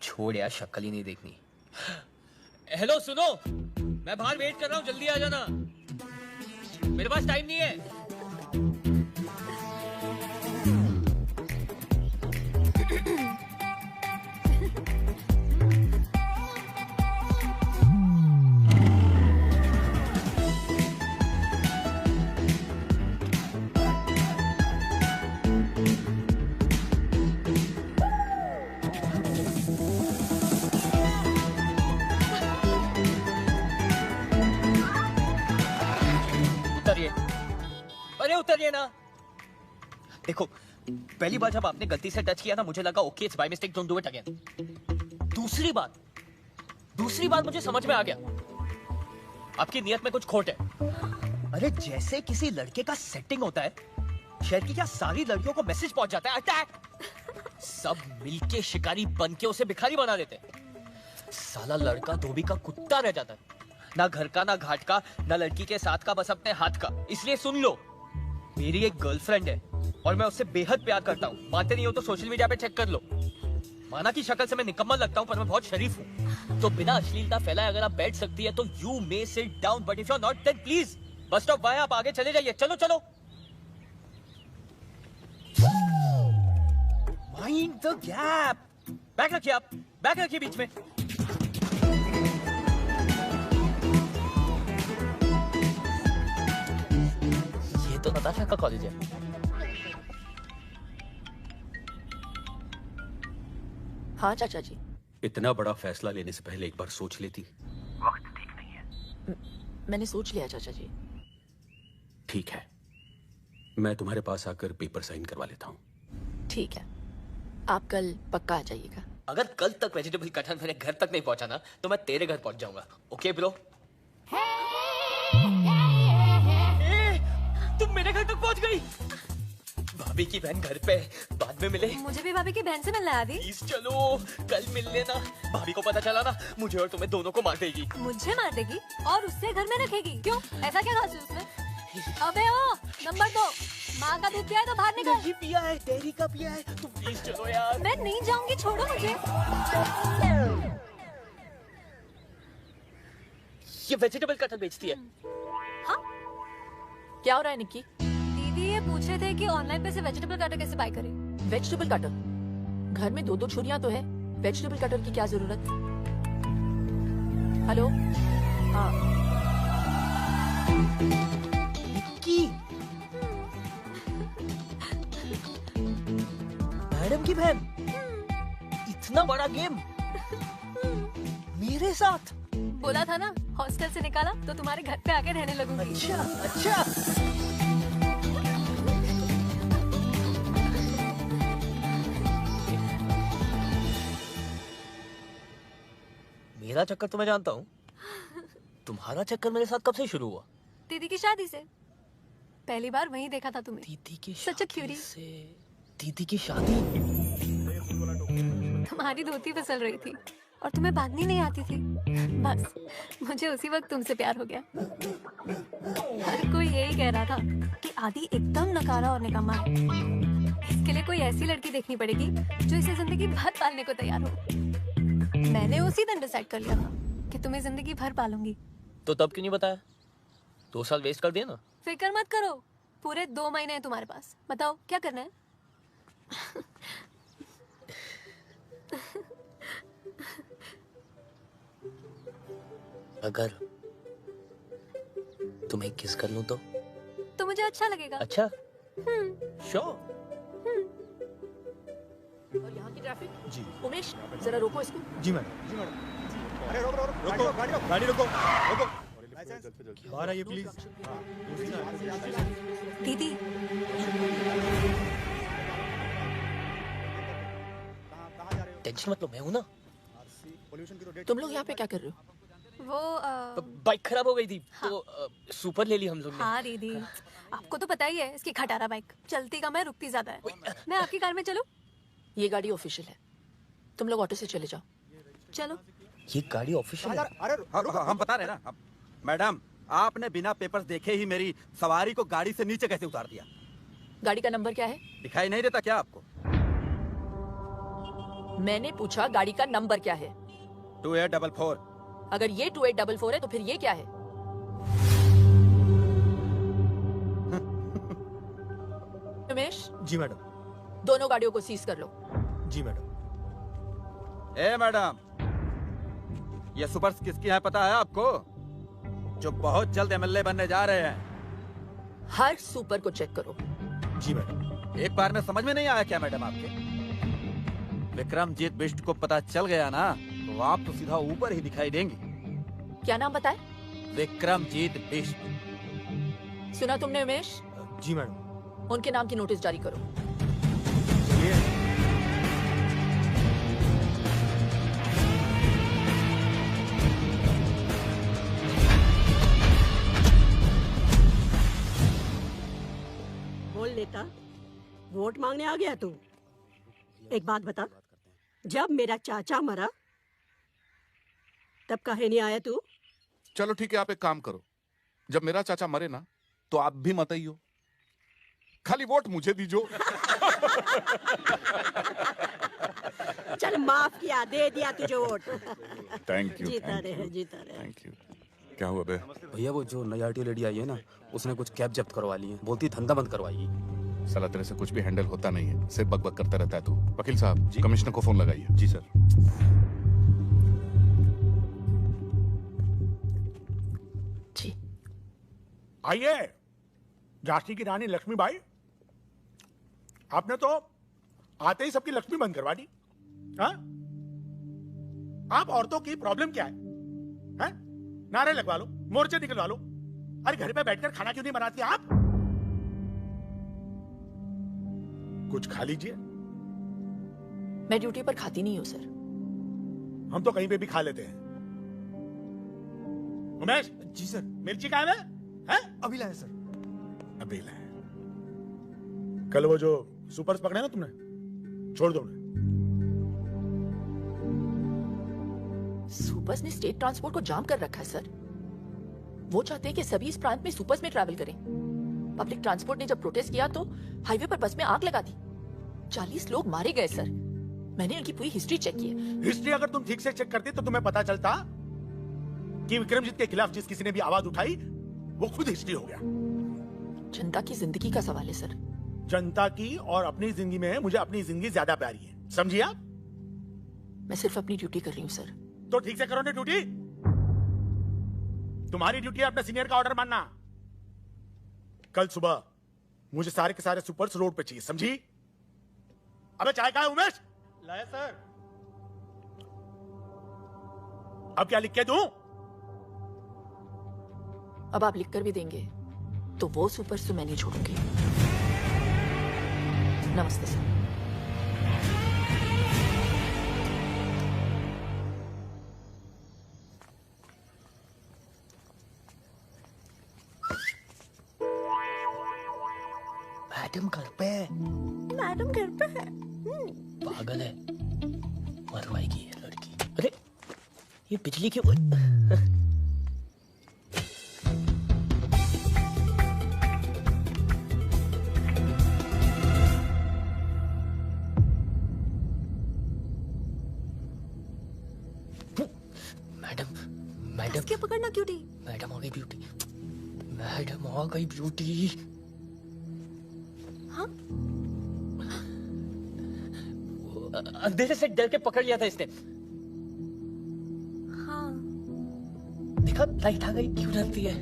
छोड़ यार, शक्ल ही नहीं देखनी। हेलो सुनो, मैं बाहर वेट कर रहा हूँ, जल्दी आ जाना, मेरे पास टाइम नहीं है। उतरिए ना। देखो, पहली बार जब आपने गलती से टच किया ना, मुझे लगा okay it's by mistake, don't do it again. दूसरी बात मुझे समझ में आ गया, आपकी नियत में कुछ खोट है। अरे जैसे किसी लड़के का सेटिंग होता है, शहर की क्या सारी लड़कियों को मैसेज पहुंच जाता है अटैक। सब मिलके शिकारी बन के उसे भिखारी बना देते। साला लड़का धोबी का कुत्ता रह जाता है, ना घर का, ना घाट का, ना लड़की के साथ का, बस अपने हाथ का। इसलिए सुन लो, मेरी एक गर्लफ्रेंड है और मैं उससे बेहद प्यार करता हूँ। मानते नहीं हो तो सोशल मीडिया पे चेक कर लो। माना की शक्ल से मैं निकम्मा लगता हूँ, पर मैं बहुत शरीफ हूँ। तो बिना अश्लीलता फैलाए अगर आप बैठ सकती है तो you may sit down, but if you are not then please बस स्टॉप बाय, आप आगे चले जाइए। चलो चलो। Mind the gap. बैग रखिए, आप बैग रखिए बीच में। तो नताशा का कॉलेज है। हाँ चाचा जी। इतना बड़ा फैसला लेने से पहले एक बार सोच लेती। वक्त ठीक नहीं है। मैंने सोच लिया चाचा जी। ठीक है, मैं तुम्हारे पास आकर पेपर साइन करवा लेता हूँ। ठीक है, आप कल पक्का आ जाइएगा। अगर कल तक वेजिटेबल कटहल मेरे घर तक नहीं पहुंचा ना, तो मैं तेरे घर पहुंच जाऊंगा। Okay bro? तुम मेरे घर तक पहुंच गई। भाभी की बहन घर पे, बाद में मिले। मुझे भी भाभी की बहन से मिलना है आदि। प्लीज चलो, कल मिल लेना। भाभी को पता चला ना, मुझे और तुम्हें दोनों को मार देगी। मुझे मार देगी और उससे घर में रखेगी? क्यों, ऐसा क्या खास है उसमें? अबे ओ, नंबर 2, माँ का दूध पिया है तो बाहर निकल। नहीं पिया है, डेयरी का पिया है। तुम प्लीज चलो यार। मैं नहीं जाऊंगी, छोड़ो मुझे। ये वेजिटेबल कटहल बेचती है। हाँ? क्या हो रहा है निक्की? दीदी ये पूछ रहे थे कि ऑनलाइन पे से वेजिटेबल कटर कैसे बाय करें। Vegetable cutter? घर में 2-2 छुरियां तो है, वेजिटेबल कटर की क्या जरूरत? हेलो? हाँ की मैडम की बहन, इतना बड़ा गेम मेरे साथ? बोला था ना, हॉस्टल से निकाला तो तुम्हारे घर पे आके रहने लगूंगी। अच्छा अच्छा। मेरा चक्कर तो मैं जानता हूँ, तुम्हारा चक्कर मेरे साथ कब से शुरू हुआ? दीदी की शादी से। पहली बार वहीं देखा था तुम्हें। दीदी की शादी से? दीदी की शादी? तुम्हारी धोती फिसल रही थी और तुम्हें बांधनी नहीं आती थी। बस मुझे उसी वक्त तुमसे प्यार हो गया। हर कोई यही कह रहा था कि आदि एकदम नकारा और निकम्मा है। इसके लिए कोई ऐसी लड़की देखनी पड़ेगी जो इसे जिंदगी भर पालने को तैयार हो। मैंने उसी दिन डिसाइड कर लिया था कि तुम्हें जिंदगी भर पालूंगी। तो तब क्यों नहीं बताया? 2 साल वेस्ट कर दिया ना। फिक्र मत करो, पूरे 2 महीने हैं तुम्हारे पास। बताओ क्या करना है? अगर तुम्हें किस कर लूं तो मुझे अच्छा लगेगा। अच्छा? श्योर। और यहाँ की ट्रैफिक। जी उमेश जरा रोको इसको। जी मैडम। जी मैडम। अरे रोको रोको रोको गाड़ी रोको रोको। बाहर आइए प्लीज। दीदी टेंशन मत लो, मैं हूं ना। तुम लोग यहाँ पे क्या कर रहे हो? वो बाइक खराब हो गई थी तो सुपर ले ली हम लोग ने। हाँ दीदी, आपको तो पता ही है इसकी खटारा बाइक चलती कम है रुकती ज्यादा है। मैं आपकी कार में चलूं? ये गाड़ी ऑफिशियल है, तुम लोग ऑटो से चले जाओ। चलो। ये गाड़ी ऑफिशियल है? अरे हम बता रहे ना मैडम, आपने बिना पेपर्स देखे ही मेरी सवारी को गाड़ी से नीचे कैसे उतार दिया? गाड़ी का नंबर क्या है? दिखाई नहीं देता क्या आपको? मैंने पूछा गाड़ी का नंबर क्या है? 2844। अगर ये 2844 है तो फिर ये क्या है? उमेश। जी मैडम। दोनों गाड़ियों को सीज कर लो। जी मैडम। ए मैडम, ये सुपर्स किसकी है पता है आपको? जो बहुत जल्द एमएलए बनने जा रहे हैं। हर सुपर को चेक करो। जी मैडम। एक बार में समझ में नहीं आया क्या मैडम आपके? विक्रमजीत बिष्ट को पता चल गया ना तो आप तो सीधा ऊपर ही दिखाई देंगी। क्या नाम बताए? विक्रमजीत बिष्ट। सुना तुमने उमेश? जी मैडम। उनके नाम की नोटिस जारी करो। बोल नेता, वोट मांगने आ गया तू? एक बात बता, जब मेरा चाचा मरा तब काहे नहीं आया तू? चलो ठीक है, आप एक काम करो, जब मेरा चाचा मरे ना तो आप भी मत आइयो, खाली वोट मुझे दीजो। चल माफ किया, दे दिया तुझे वोट। Thank you. जीता रहे, जीता रहे। Thank you. क्या हुआ बे? भैया वो जो नई आरटीओ लेडी आई है ना, उसने कुछ कैब जब्त करवा ली है, बोलती धंधा बंद करवाइए। साला तेरे से कुछ भी हैंडल होता नहीं है, सिर्फ बकबक करता रहता है तू। वकील साहब, कमिश्नर को फोन लगाइए। जी सर। जी। आइए, झांसी की रानी लक्ष्मीबाई, आपने तो आते ही सबकी लक्ष्मी बंद करवा दी। हाँ? आप औरतों की प्रॉब्लम क्या है? हैं? नारे लगवा लो, मोर्चे निकलवा लो। अरे घर पे बैठकर खाना क्यों नहीं बनाती आप? कुछ खा लीजिए। मैं ड्यूटी पर खाती नहीं हूँ सर। हम तो कहीं पे भी खा लेते हैं। उमेश। जी सर। मिर्ची कहाँ है? हैं? अभी लाए सर। अभी लाए। कल वो जो सुपर्स पकड़े ना तुमने, छोड़ दो उन्हें। सुपर्स ने स्टेट ट्रांसपोर्ट को जाम कर रखा है सर। वो चाहते हैं कि सभी इस प्रांत में सुपर्स में ट्रैवल करें। पब्लिक ट्रांसपोर्ट ने जब प्रोटेस्ट किया तो हाईवे पर बस में आग लगा दी। 40 लोग मारे गए सर। मैंने उनकी पूरी हिस्ट्री चेक की है। हिस्ट्री अगर तुम ठीक से चेक करती तो तुम्हें पता चलता कि विक्रमजीत के खिलाफ जिस किसी ने भी आवाज उठाई वो खुद हिस्ट्री हो गया। जनता की जिंदगी का सवाल है सर। जनता की और अपनी जिंदगी में मुझे अपनी जिंदगी ज्यादा प्यारी है, समझिए आप? मैं सिर्फ अपनी ड्यूटी कर रही हूँ सर। तो ठीक से करो ना ड्यूटी। तुम्हारी ड्यूटी है अपने सीनियर का ऑर्डर मानना। कल सुबह मुझे सारे के सारे सुपर्स रोड पे चाहिए, समझी? अबे चाय कहाँ है उमेश? लाया सर। अब क्या लिख के दूं? अब आप लिखकर भी देंगे तो वो सुपर्स तो मैं नहीं छोड़ूंगी। नमस्ते सर। मैडम घर पे है। मैडम घर पे है। पागल है, मरवाएगी ये लड़की। अरे ये बिजली की मैडम क्या पकड़ना क्यूटी? मैडम आ गई ब्यूटी। मैडम आ गई ब्यूटी। हाँ? अंधेरे से डर के पकड़ लिया था इसने। हाँ। देखा लाइट आ गई, क्यों डरती है?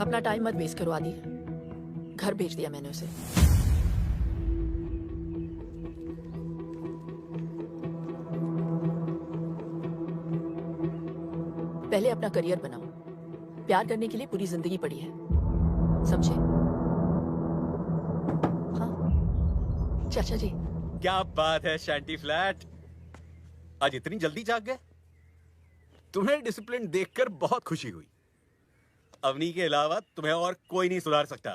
अपना टाइम मत वेस्ट करो आदि। घर भेज दिया मैंने उसे। पहले अपना करियर बनाओ। प्यार करने के लिए पूरी जिंदगी पड़ी है, समझे? हाँ चाचा जी। क्या बात है शैंटी फ्लैट, आज इतनी जल्दी जाग गए? तुम्हें डिसिप्लिन देखकर बहुत खुशी हुई। अवनी के अलावा तुम्हें और कोई नहीं सुधार सकता।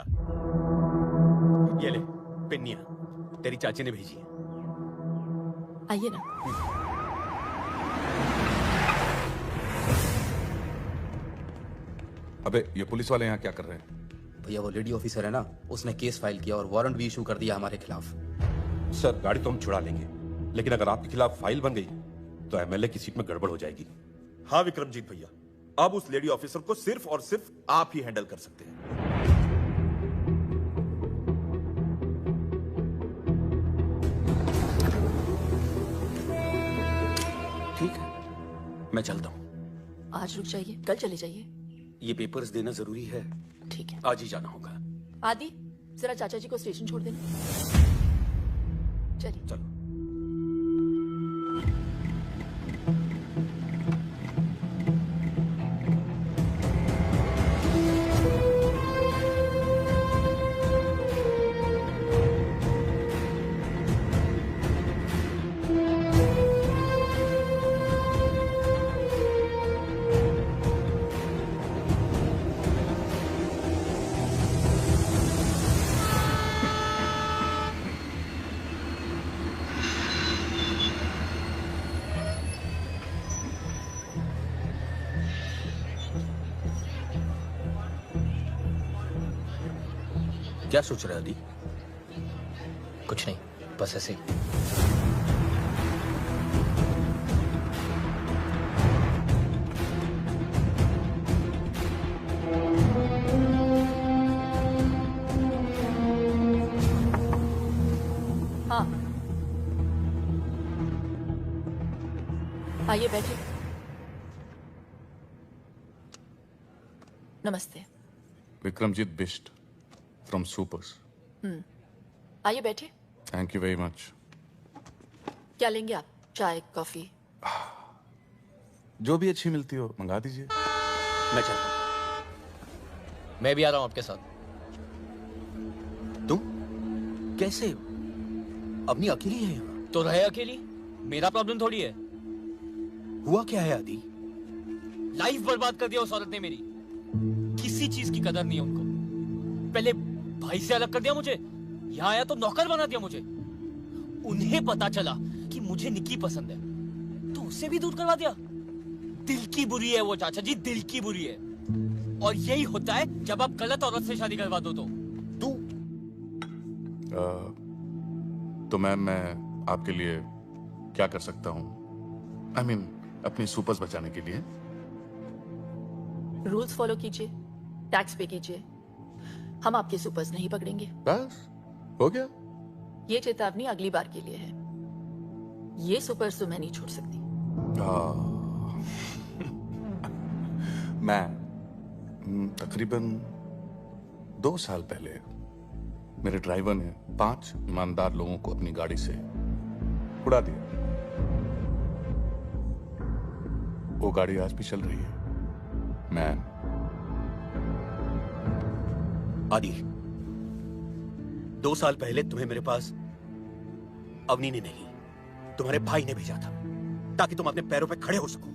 ये ले पिन्निया, तेरी चाची ने भेजी है। आइए ना। अबे ये पुलिस वाले यहाँ क्या कर रहे हैं? भैया वो लेडी ऑफिसर है ना, उसने केस फाइल किया और वारंट भी इशू कर दिया हमारे खिलाफ। सर गाड़ी तो हम छुड़ा लेंगे, लेकिन अगर आपके खिलाफ फाइल बन गई तो एमएलए की सीट में गड़बड़ हो जाएगी। हाँ विक्रमजीत भैया, अब उस लेडी ऑफिसर को सिर्फ और सिर्फ आप ही हैंडल कर सकते हैं। ठीक है, मैं चलता हूँ। आज रुक जाइए, कल चले जाइए। ये पेपर्स देना जरूरी है। ठीक है, आज ही जाना होगा। आदि जरा चाचा जी को स्टेशन छोड़ देना। चलिए चलो। क्या सोच रहे आदि? कुछ नहीं, बस ऐसे ही। हाँ आइए बैठिए। नमस्ते। Vikramjit Bisht from supers. आइए बैठिए। Thank you very much. क्या लेंगे आप? चाय, कॉफी? जो भी अच्छी मिलती हो मंगा दीजिए। मैं चलता हूँ। मैं भी आ रहा हूँ आपके साथ। तुम कैसे? अपनी अकेली है यहाँ? तो रहे अकेली, मेरा प्रॉब्लम थोड़ी है। हुआ क्या है आदि? लाइफ बर्बाद कर दिया उस औरत ने मेरी। किसी चीज की कदर नहीं है उनको। पहले भाई से अलग कर दिया मुझे, यहाँ आया तो नौकर बना दिया मुझे। उन्हें पता चला कि मुझे निकी पसंद है तो उससे भी दूर करवा दिया। दिल की बुरी है वो चाचा जी, दिल की बुरी है। और यही होता है जब आप गलत औरत से शादी करवा दो। तो मैम मैं आपके लिए क्या कर सकता हूँ? I mean, अपनी सुपर्स बचाने के लिए। रूल्स फॉलो कीजिए, टैक्स पे कीजिए। हम आपके सुपर्स नहीं पकड़ेंगे। बस हो गया। ये चेतावनी अगली बार के लिए है। ये सुपर्स तो मैं नहीं छोड़ सकती। मैं तकरीबन 2 साल पहले मेरे ड्राइवर ने 5 ईमानदार लोगों को अपनी गाड़ी से उड़ा दिया। वो गाड़ी आज भी चल रही है। मैं आदि, 2 साल पहले तुम्हें मेरे पास अवनी ने नहीं, तुम्हारे भाई ने भेजा था ताकि तुम अपने पैरों पे खड़े हो सको।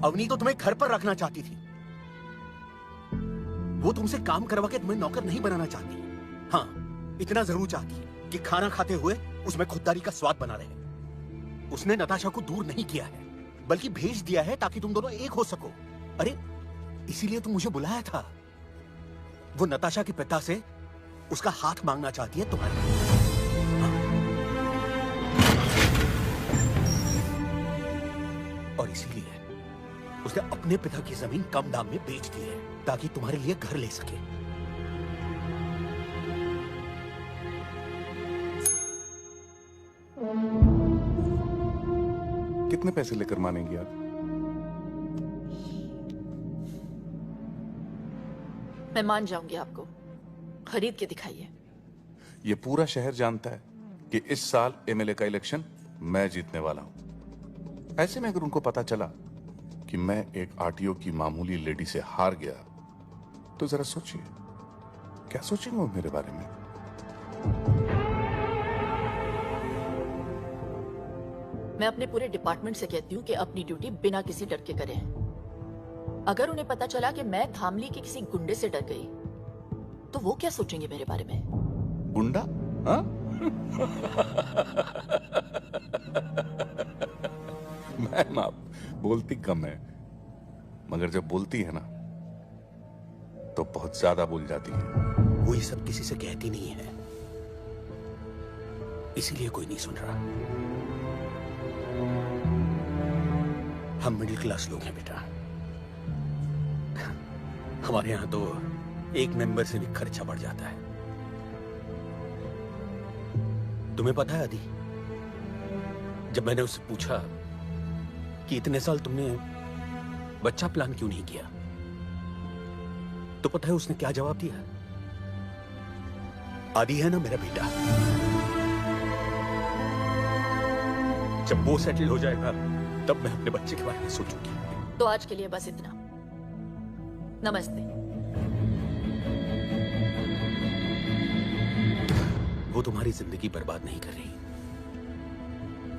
अवनी तो तुम्हें घर पर रखना चाहती थी। वो तुमसे काम करवा के तुम्हें नौकर नहीं बनाना चाहती। हाँ, इतना जरूर चाहती कि खाना खाते हुए उसमें खुददारी का स्वाद बना रहे। उसने नताशा को दूर नहीं किया है, बल्कि भेज दिया है ताकि तुम दोनों एक हो सको। अरे इसीलिए तुम मुझे बुलाया था। वो नताशा के पिता से उसका हाथ मांगना चाहती है तुम्हारे। हाँ। और इसीलिए उसने अपने पिता की जमीन कम दाम में बेच दी है ताकि तुम्हारे लिए घर ले सके। कितने पैसे लेकर मानेंगी आप? मैं मान जाऊंगी आपको, खरीद के दिखाइए। ये पूरा शहर जानता है कि इस साल एमएलए का इलेक्शन मैं जीतने वाला हूं। ऐसे में अगर उनको पता चला कि मैं एक आरटीओ की मामूली लेडी से हार गया, तो जरा सोचिए क्या सोचेंगे वो मेरे बारे में। मैं अपने पूरे डिपार्टमेंट से कहती हूँ कि अपनी ड्यूटी बिना किसी डर के करें। अगर उन्हें पता चला कि मैं धामली के किसी गुंडे से डर गई, तो वो क्या सोचेंगे मेरे बारे में? गुंडा? हाँ? मैम आप बोलती कम है, मगर जब बोलती है ना तो बहुत ज्यादा बोल जाती है। वो ये सब किसी से कहती नहीं है, इसीलिए कोई नहीं सुन रहा। हम मिडिल क्लास लोग हैं बेटा। हमारे यहां तो एक मेंबर से भी खर्चा बढ़ जाता है। तुम्हें पता है आदि, जब मैंने उससे पूछा कि इतने साल तुमने बच्चा प्लान क्यों नहीं किया, तो पता है उसने क्या जवाब दिया? आदि है ना मेरा बेटा, जब वो सेटल हो जाएगा तब मैं अपने बच्चे के बारे में सोचूंगी। तो आज के लिए बस इतना। नमस्ते। वो तुम्हारी जिंदगी बर्बाद नहीं कर रही।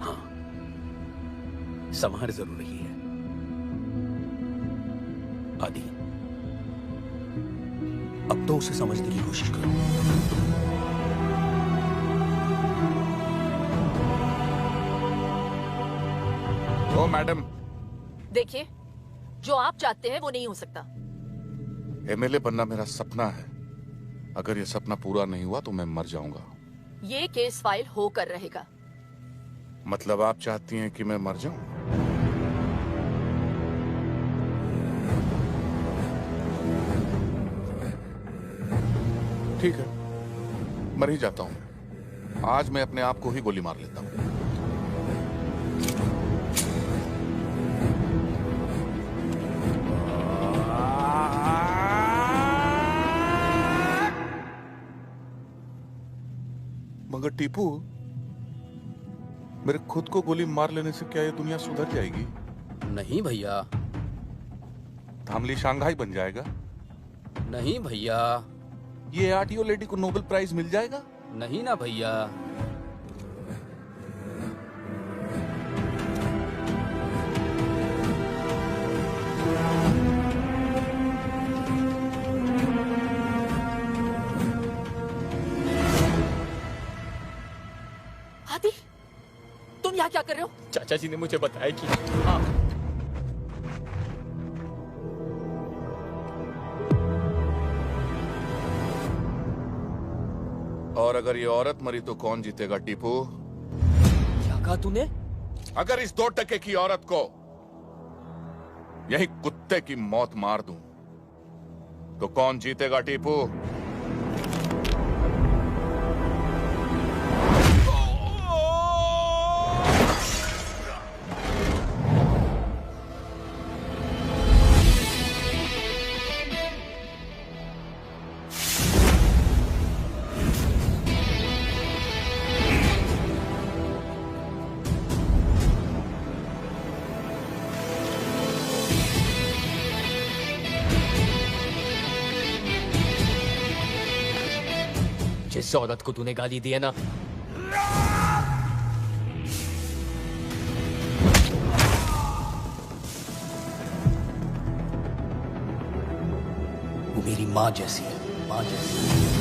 हाँ, संभार जरूर रही है। आदि, अब तो उसे समझने की कोशिश करो। ओ मैडम, देखिए, जो आप चाहते हैं वो नहीं हो सकता। एमएलए बनना मेरा सपना है। अगर ये सपना पूरा नहीं हुआ तो मैं मर जाऊंगा। ये केस फाइल होकर रहेगा। मतलब आप चाहती हैं कि मैं मर जाऊं? ठीक है, मर ही जाता हूं। आज मैं अपने आप को ही गोली मार लेता हूं। मगर टीपू, मेरे खुद को गोली मार लेने से क्या ये दुनिया सुधर जाएगी? नहीं भैया। धामली शंघाई बन जाएगा? नहीं भैया। ये आरटीओ लेडी को नोबेल प्राइज मिल जाएगा? नहीं ना भैया। आदि, तुम यहाँ क्या कर रहे हो? चाचा जी ने मुझे बताया कि हाँ। और अगर ये औरत मरी तो कौन जीतेगा टीपू? क्या कहा तूने? अगर इस 2 टके की औरत को यही कुत्ते की मौत मार दूं तो कौन जीतेगा टीपू? जिस औरत को तूने गाली दी है ना, वो मेरी माँ जैसी है, माँ जैसी।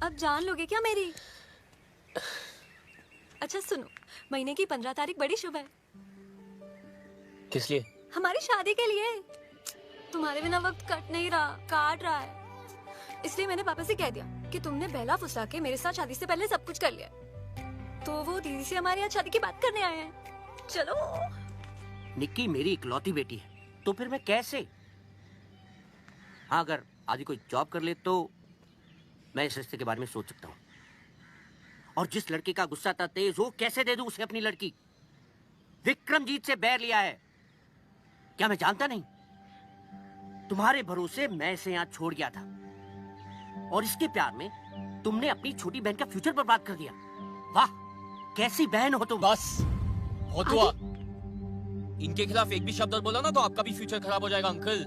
अब जान लोगे क्या मेरी? अच्छा सुनो, महीने की 15 तारीख बड़ी शुभ है। किस लिए? हमारी शादी के लिए। तुम्हारे बिना वक्त कट नहीं रहा, काट रहा है। इसलिए मैंने पापा से कह दिया कि तुमने बहला फुसला के मेरे साथ शादी से पहले सब कुछ कर लिया। तो वो दीदी से हमारे यहाँ शादी की बात करने आए हैं। चलो। निक्की मेरी इकलौती बेटी है, तो फिर मैं कैसे? हाँ, अगर आदि कोई जॉब कर ले तो मैं इस रिश्ते के बारे में सोच सकता हूँ। और जिस लड़के का गुस्सा था तेज, वो कैसे दे दूं उसे अपनी लड़की? विक्रमजीत से बैर लिया है, क्या मैं जानता नहीं? तुम्हारे भरोसे मैं इसे यहाँ छोड़ गया था, और इसके प्यार में तुमने अपनी छोटी बहन का फ्यूचर बर्बाद कर दिया। वाह, कैसी बहन हो तुम। बस हो तो इनके खिलाफ एक भी शब्द और बोला ना तो आपका भी फ्यूचर खराब हो जाएगा अंकल।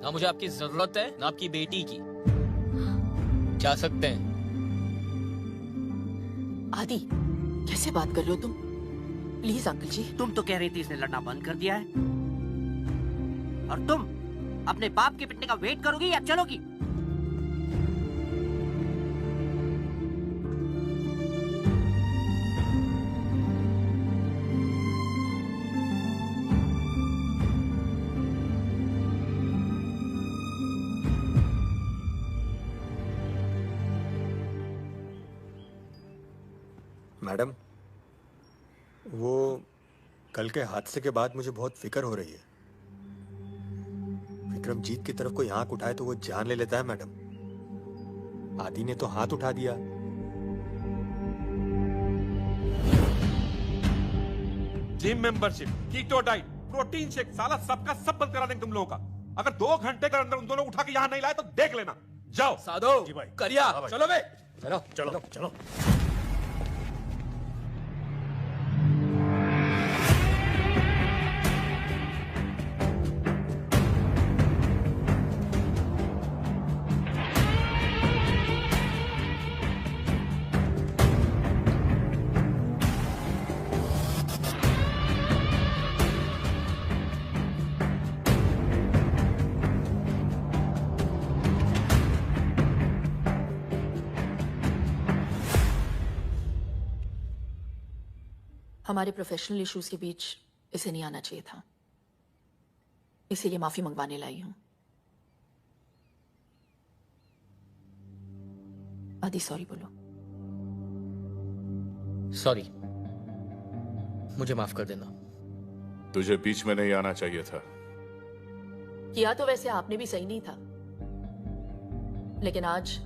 ना मुझे आपकी जरूरत है ना आपकी बेटी की। जा सकते हैं। आदि, कैसे बात कर रहे हो तुम? प्लीज अंकल जी। तुम तो कह रही थी इसने लड़ना बंद कर दिया है, और तुम अपने बाप के पिटने का वेट करोगी या चलोगी? मैडम, वो कल के हादसे के बाद मुझे बहुत फिक्र हो रही है। विक्रमजीत की तरफ कोई आंख उठाए तो वो जान ले लेता है मैडम। आदि ने तो हाथ उठा दिया। Gym membership, keto diet, protein shake, साला सबका सब बंद करा देंगे तुम लोगों का। अगर 2 घंटे के अंदर उन दोनों उठा के यहाँ नहीं लाए तो देख लेना। जाओ साधो, करिया, चलो बे। चलो चलो चलो। हमारे प्रोफेशनल इश्यूज के बीच इसे नहीं आना चाहिए था, इसीलिए माफी मंगवाने लाई हूं। आदि सॉरी बोलो। सॉरी, मुझे माफ कर देना। तुझे बीच में नहीं आना चाहिए था। किया तो वैसे आपने भी सही नहीं था, लेकिन आज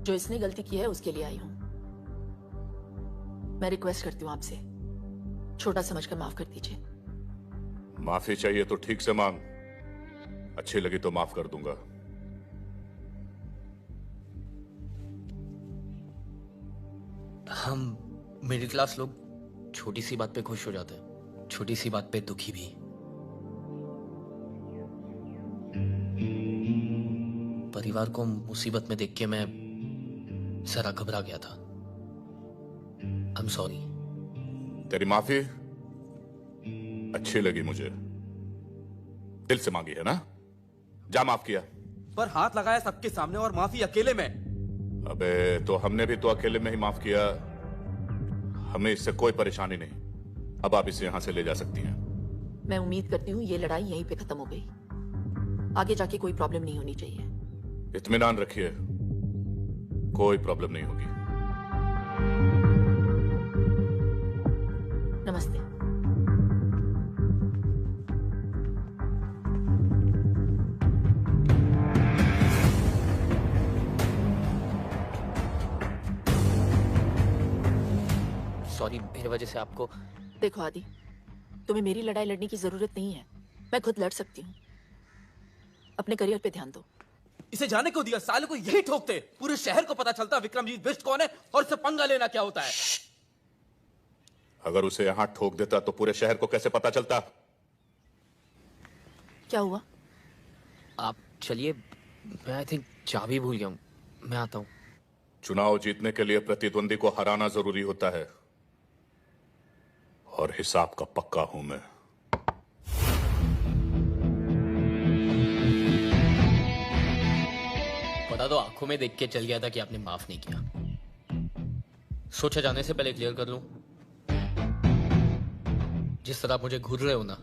जो इसने गलती की है उसके लिए आई हूं। मैं रिक्वेस्ट करती हूं आपसे, छोटा समझकर माफ कर दीजिए। माफी चाहिए तो ठीक से मांग, अच्छी लगी तो माफ कर दूंगा। हम मिडिल क्लास लोग छोटी सी बात पे खुश हो जाते हैं, छोटी सी बात पे दुखी भी। परिवार को मुसीबत में देख के मैं जरा घबरा गया था। I am sorry. तेरी माफी अच्छी लगी मुझे, दिल से मांगी है ना? जा माफ किया। पर हाथ लगाया सबके सामने और माफी अकेले में। अबे तो हमने भी तो अकेले में ही माफ किया, हमें इससे कोई परेशानी नहीं। अब आप इसे यहां से ले जा सकती हैं। मैं उम्मीद करती हूँ ये लड़ाई यहीं पे खत्म हो गई, आगे जाके कोई प्रॉब्लम नहीं होनी चाहिए। इत्मीनान रखिए, कोई प्रॉब्लम नहीं होगी। नमस्ते। सॉरी, मेरी वजह से आपको। देखो आदि, तुम्हें मेरी लड़ाई लड़ने की जरूरत नहीं है, मैं खुद लड़ सकती हूँ। अपने करियर पे ध्यान दो। इसे जाने को दिया, साले को यही ठोकते। पूरे शहर को पता चलता विक्रमजीत बिष्ट कौन है और इससे पंगा लेना क्या होता है। अगर उसे यहां ठोक देता तो पूरे शहर को कैसे पता चलता? क्या हुआ? आप चलिए, मैं आई थिंक चाबी भूल गया हूँ, मैं आता हूँ। चुनाव जीतने के लिए प्रतिद्वंदी को हराना जरूरी होता है, और हिसाब का पक्का हूं मैं। पता तो आंखों में देख के चल गया था कि आपने माफ नहीं किया। सोचा जाने से पहले क्लियर कर लूं। जिस तरह आप मुझे घूर रहे हो ना,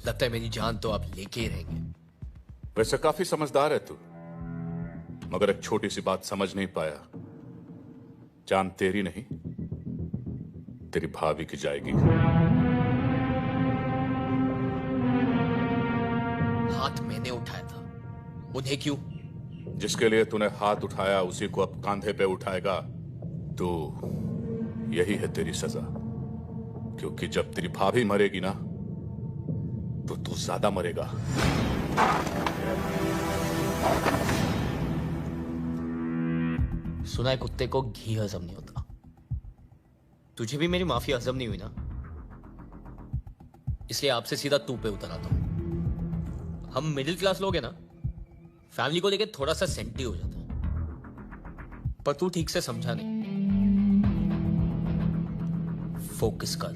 लगता है मेरी जान तो आप लेके ही रहेंगे। वैसे काफी समझदार है तू, मगर एक छोटी सी बात समझ नहीं पाया। जान तेरी नहीं, तेरी भाभी की जाएगी। हाथ मैंने उठाया था, उन्हें क्यों? जिसके लिए तूने हाथ उठाया उसी को अब कांधे पे उठाएगा। तो यही है तेरी सजा, क्योंकि जब तेरी भाभी मरेगी ना तो तू ज्यादा मरेगा। सुना है कुत्ते को घी हजम नहीं होता। तुझे भी मेरी माफी हजम नहीं हुई ना, इसलिए आपसे सीधा तू पे उतर आता हूं। हम मिडिल क्लास लोग हैं ना, फैमिली को लेके थोड़ा सा सेंटी हो जाता है, पर तू ठीक से समझा नहीं। फोकस कर।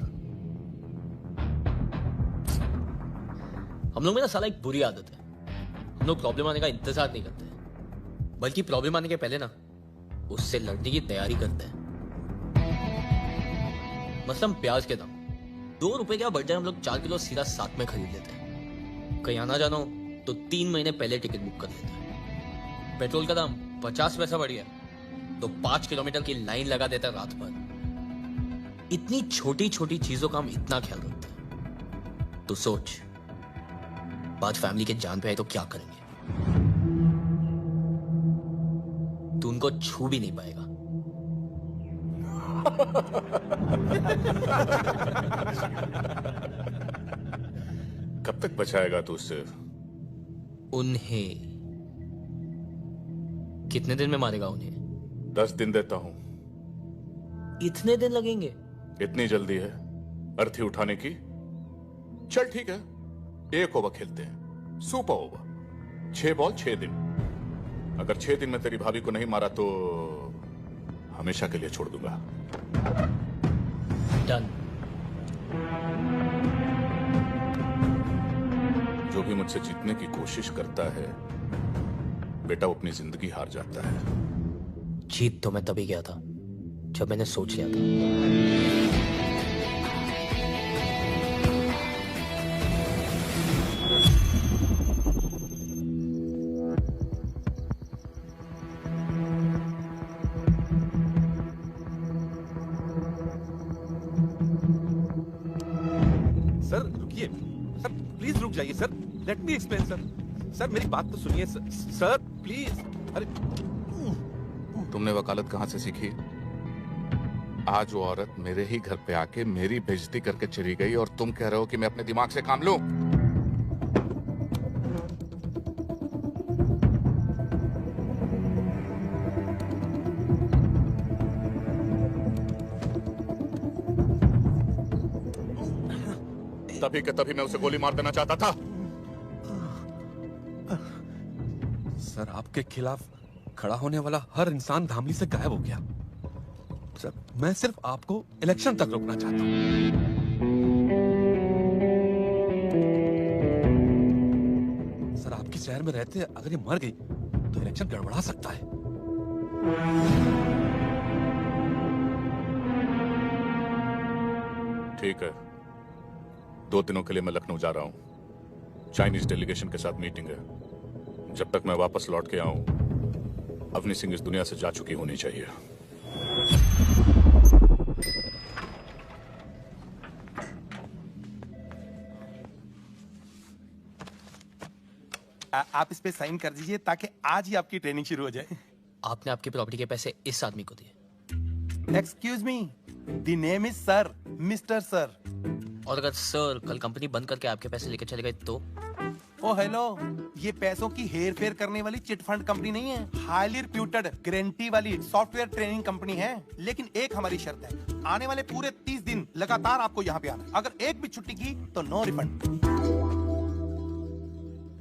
हम लोग में ना साला एक बुरी आदत है, हम लोग प्रॉब्लम आने का इंतजार नहीं करते, बल्कि प्रॉब्लम आने के पहले ना उससे लड़ने की तैयारी करते हैं। मसलन प्याज के दाम 2 रुपए का बढ़ जाए, हम लोग 4 किलो सीधा साथ में खरीद लेते हैं। कहीं आना जाना हो तो 3 महीने पहले टिकट बुक कर लेते हैं। पेट्रोल का दाम 50 पैसा बढ़ गया तो 5 किलोमीटर की लाइन लगा देते हैं रात भर। इतनी छोटी छोटी चीजों का हम इतना ख्याल रखते हैं। तो सोच, बात फैमिली के जान पे आए तो क्या करेंगे? तू उनको छू भी नहीं पाएगा। कब तक बचाएगा तू उससे? उन्हें कितने दिन में मारेगा उन्हें? 10 दिन देता हूं। इतने दिन लगेंगे? इतनी जल्दी है अर्थी उठाने की? चल ठीक है, 1 ओवर खेलते हैं, सुपर ओवर। 6 बॉल 6 दिन। अगर 6 दिन में तेरी भाभी को नहीं मारा तो हमेशा के लिए छोड़ दूंगा। डन। जो भी मुझसे जीतने की कोशिश करता है बेटा, वो अपनी जिंदगी हार जाता है। जीत तो मैं तभी गया था जब मैंने सोच लिया था। सर रुकिए, सर प्लीज रुक जाइए sir, let me explain sir. Sir मेरी बात तो सुनिए सर, सर प्लीज। अरे तुमने वकालत कहां से सीखी? आज वो औरत मेरे ही घर पे आके मेरी बेइज्जती करके चली गई और तुम कह रहे हो कि मैं अपने दिमाग से काम लूं? तभी के तभी मैं उसे गोली मार देना चाहता था। सर आपके खिलाफ खड़ा होने वाला हर इंसान धामली से गायब हो गया। सर मैं सिर्फ आपको इलेक्शन तक रोकना चाहता हूं। सर आपकी शहर में रहते अगर ये मर गई तो इलेक्शन गड़बड़ा सकता है। ठीक है, 2 दिनों के लिए मैं लखनऊ जा रहा हूं। चाइनीज डेलीगेशन के साथ मीटिंग है। जब तक मैं वापस लौट के आऊं, अवनी सिंह इस दुनिया से जा चुकी होनी चाहिए। आप इस पे साइन कर दीजिए ताकि आज ही आपकी ट्रेनिंग शुरू हो जाए। आपने आपकी प्रॉपर्टी के पैसे इस आदमी को दिए? Excuse me, the name is sir, mister sir. और अगर सर कल कंपनी बंद करके आपके पैसे लेकर चले गए तो? ओ हेलो, ये पैसों की हेर फेर करने वाली चिट फंड कंपनी नहीं है, हाईली रिप्यूटेड गारंटी वाली सॉफ्टवेयर ट्रेनिंग कंपनी है। लेकिन एक हमारी शर्त है, आने वाले पूरे 30 दिन लगातार आपको यहाँ पे आना है। अगर एक भी छुट्टी की तो नो रिफंड।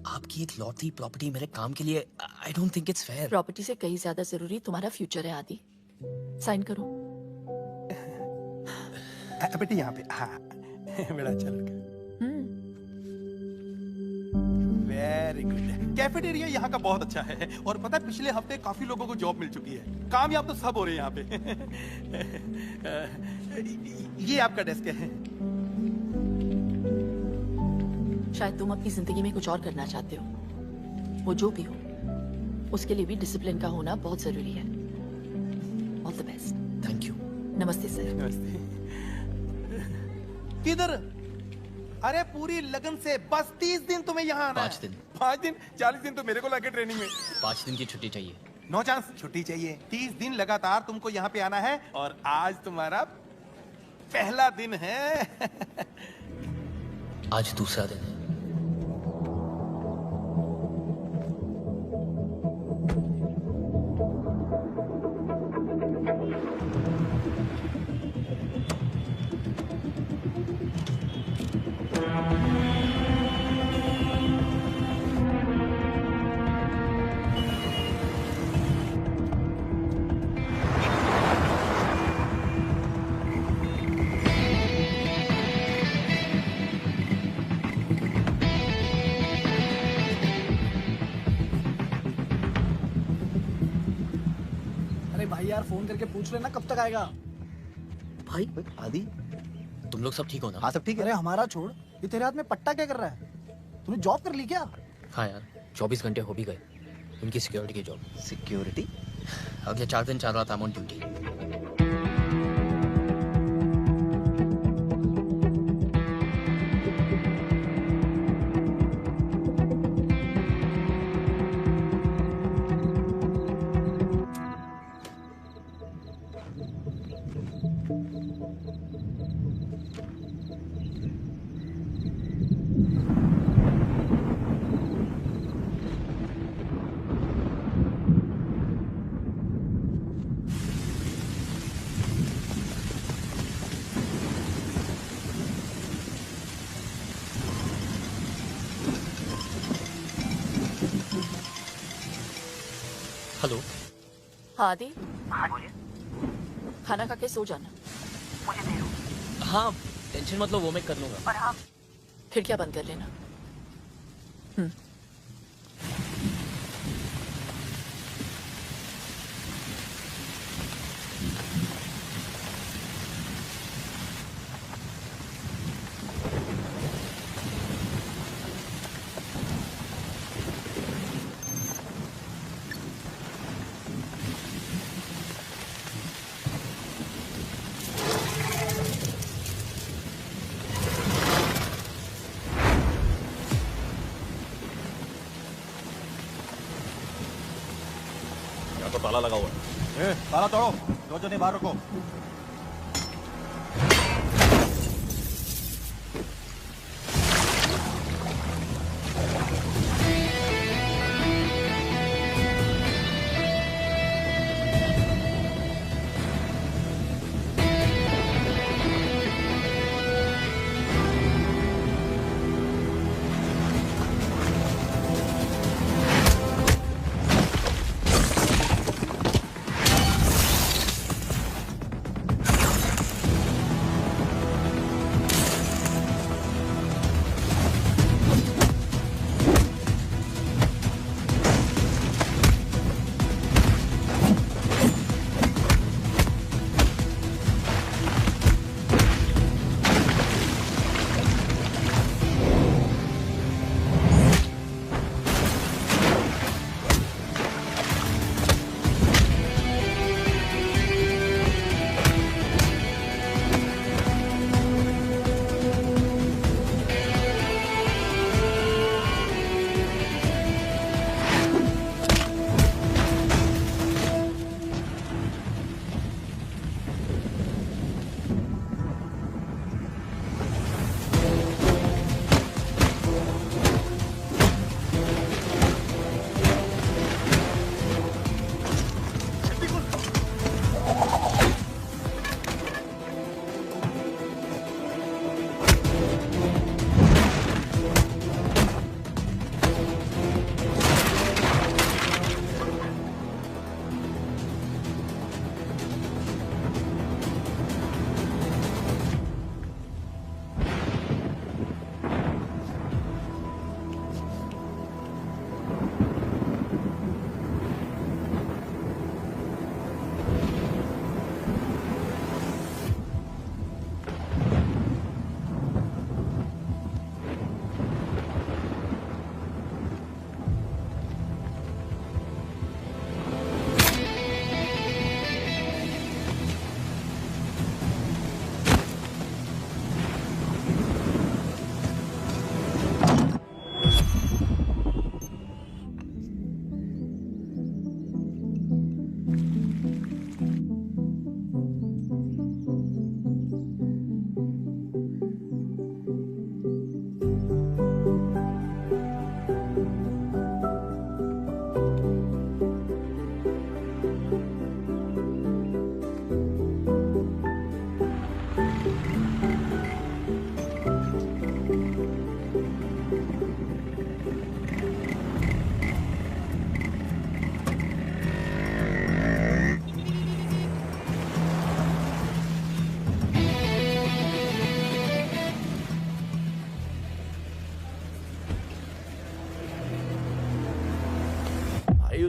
आपकी एक लौती प्रॉपर्टी मेरे काम के लिए, I don't think it's fair. Property से कहीं ज्यादा जरूरी तुम्हारा फ्यूचर है आदि। साइन करो। बेटे यहाँ पे, हाँ बड़ा अच्छा लड़का। Very good. कैफेटेरिया यहाँ का बहुत अच्छा है और पता है पिछले हफ्ते काफी लोगों को जॉब मिल चुकी है। कामयाब तो सब हो रहे हैं यहाँ पे। ये आपका डेस्क है। शायद तुम अपनी जिंदगी में कुछ और करना चाहते हो, वो जो भी हो उसके लिए भी डिसिप्लिन का होना बहुत जरूरी है। All the best. Thank you. नमस्ते सर। नमस्ते। किधर? अरे पूरी लगन से बस 30 दिन तुम्हें यहाँ आना है। 5 दिन। 5 दिन? 40 दिन तो मेरे को लगे ट्रेनिंग में। 5 दिन की छुट्टी चाहिए। नो चांस, छुट्टी चाहिए। 30 दिन लगातार तुमको यहाँ पे आना है और आज तुम्हारा पहला दिन है। आज दूसरा दिन है। भाई यार फोन करके पूछ लेना कब तक आएगा। भाई आदि, तुम लोग सब ठीक हो ना? हाँ सब ठीक है। अरे हमारा छोड़, ये तेरे हाथ में पट्टा क्या कर रहा है? तूने जॉब कर ली क्या? हाँ यार, 24 घंटे हो भी गए। उनकी सिक्योरिटी की जॉब। सिक्योरिटी? अगले 4 दिन 4 रात ऑन ड्यूटी। हेलो। हाँ आदि। हाँ बोलिए। खाना खा के सो जाना। मुझे दे दो। हाँ टेंशन मत लो, वो मैं कर लूंगा। और हाँ खिड़कियां बंद कर लेना। तो ताला लगा हुआ है। ताला तोड़ो, 2 जने बाहर रखो।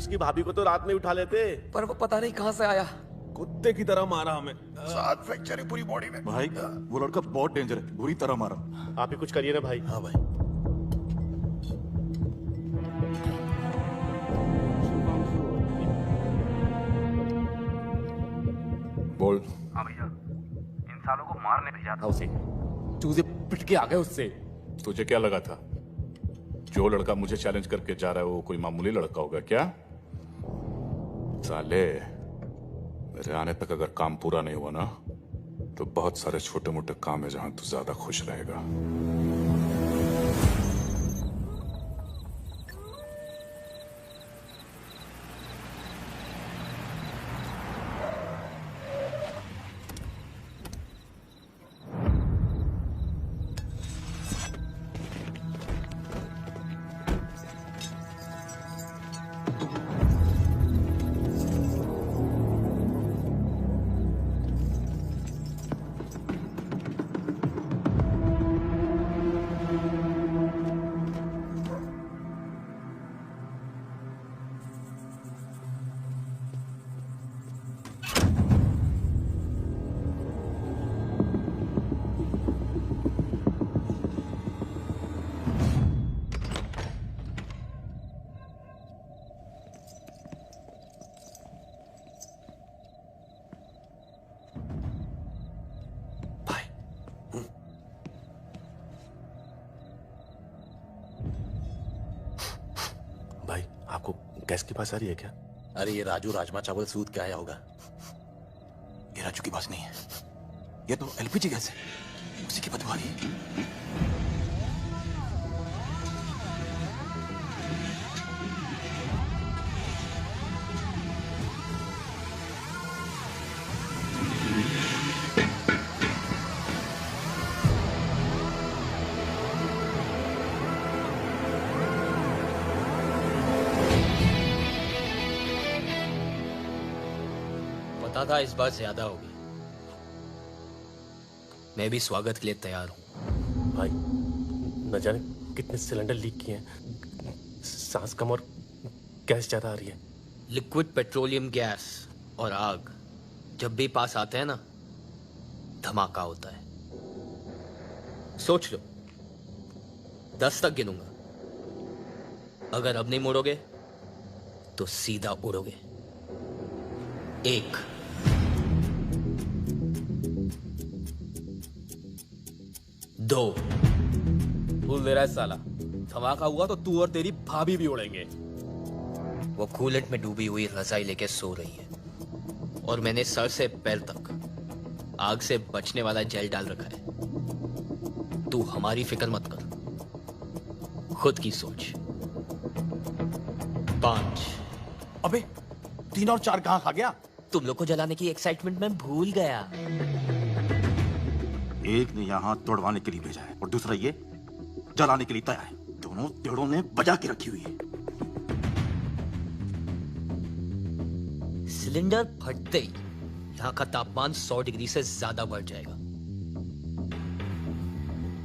उसकी भाभी को तो रात में उठा लेते। पर वो पता नहीं कहां से आया, कुत्ते की तरह मारा हमें। 7 फ्रैक्चर है पूरी बॉडी में। भाई वो लड़का बहुत डेंजर है, बुरी तरह मारा। आप ही कुछ करिए ना भाई। हाँ भाई। बोल। हाँ भैया, इन सालों को मारने भेजा था उसे। चूजे पिट के आ गए उससे। तुझे क्या लगा था जो लड़का मुझे चैलेंज करके जा रहा है वो कोई मामूली लड़का होगा क्या? साले, मेरे आने तक अगर काम पूरा नहीं हुआ ना तो बहुत सारे छोटे मोटे काम है जहां तू ज्यादा खुश रहेगा। गैस की बात आ रही है क्या? अरे ये राजू राजमा चावल सूद के आया होगा। ये राजू की बात नहीं है, ये तो एलपीजी गैस है, उसी की बदबू आ रही है। था इस बार ज्यादा होगी। मैं भी स्वागत के लिए तैयार हूं। भाई न जाने कितने सिलेंडर लीक किए हैं, सांस कम और गैस ज्यादा आ रही है। लिक्विड पेट्रोलियम गैस और आग जब भी पास आते हैं ना, धमाका होता है। सोच लो, 10 तक गिनूंगा। अगर अब नहीं मुड़ोगे तो सीधा उड़ोगे। 1 2 भूल दे रहा है साला, धमाका हुआ तो तू और तेरी भाभी भी उड़ेंगे। वो कूलेंट में डूबी हुई रजाई लेके सो रही है और मैंने सर से पैर तक आग से बचने वाला जेल डाल रखा है। तू हमारी फिक्र मत कर, खुद की सोच। 5 अबे 3 और 4 कहां खा गया? तुम लोग को जलाने की एक्साइटमेंट में भूल गया। एक ने यहाँ तोड़वाने के लिए भेजा है और दूसरा ये जलाने के लिए तैयार है। दोनों टेढ़ों ने बजा के रखी हुई है। सिलेंडर फटते ही यहाँ का तापमान 100 डिग्री से ज्यादा बढ़ जाएगा।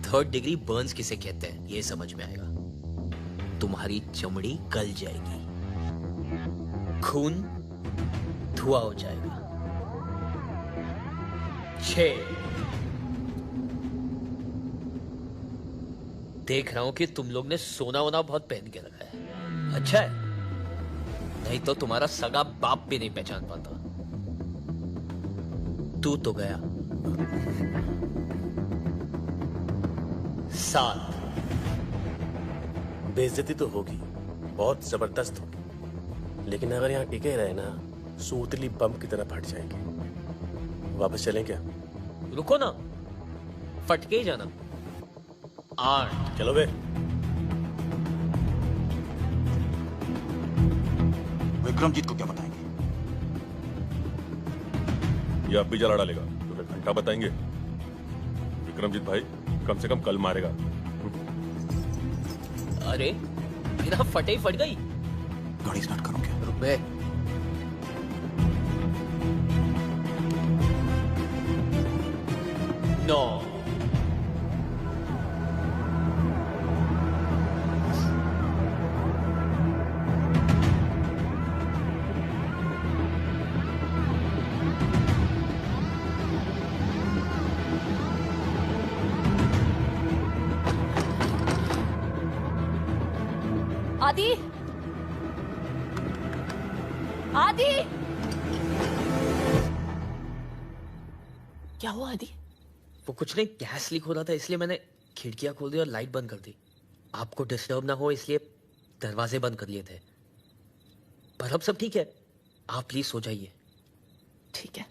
3rd डिग्री बर्न्स किसे कहते हैं ये समझ में आएगा। तुम्हारी चमड़ी गल जाएगी, खून धुआं हो जाएगा। 6 देख रहा हूं कि तुम लोग ने सोना वोना बहुत पहन के रखा है। अच्छा है, नहीं तो तुम्हारा सगा बाप भी नहीं पहचान पाता। तू तो गया। 7 बेइज्जती तो होगी, बहुत जबरदस्त होगी, लेकिन अगर यहाँ टिके रहे ना, सूतली बम की तरह फट जाएंगे। वापस चलें क्या? रुको ना, फटके ही जाना। 8 चलो बे। विक्रमजीत को क्या बताएंगे? ये अब भी जला डालेगा तो फिर घंटा बताएंगे। विक्रमजीत भाई कम से कम कल मारेगा। अरे बिना फटे ही फट गई। गाड़ी स्टार्ट करो क्या? रुक बे। No. आदि, आदि, क्या हुआ आदि? वो कुछ नहीं, गैस लीक हो रहा था इसलिए मैंने खिड़कियां खोल दी और लाइट बंद कर दी। आपको डिस्टर्ब ना हो इसलिए दरवाजे बंद कर लिए थे। पर अब सब ठीक है, आप प्लीज सो जाइए। ठीक है।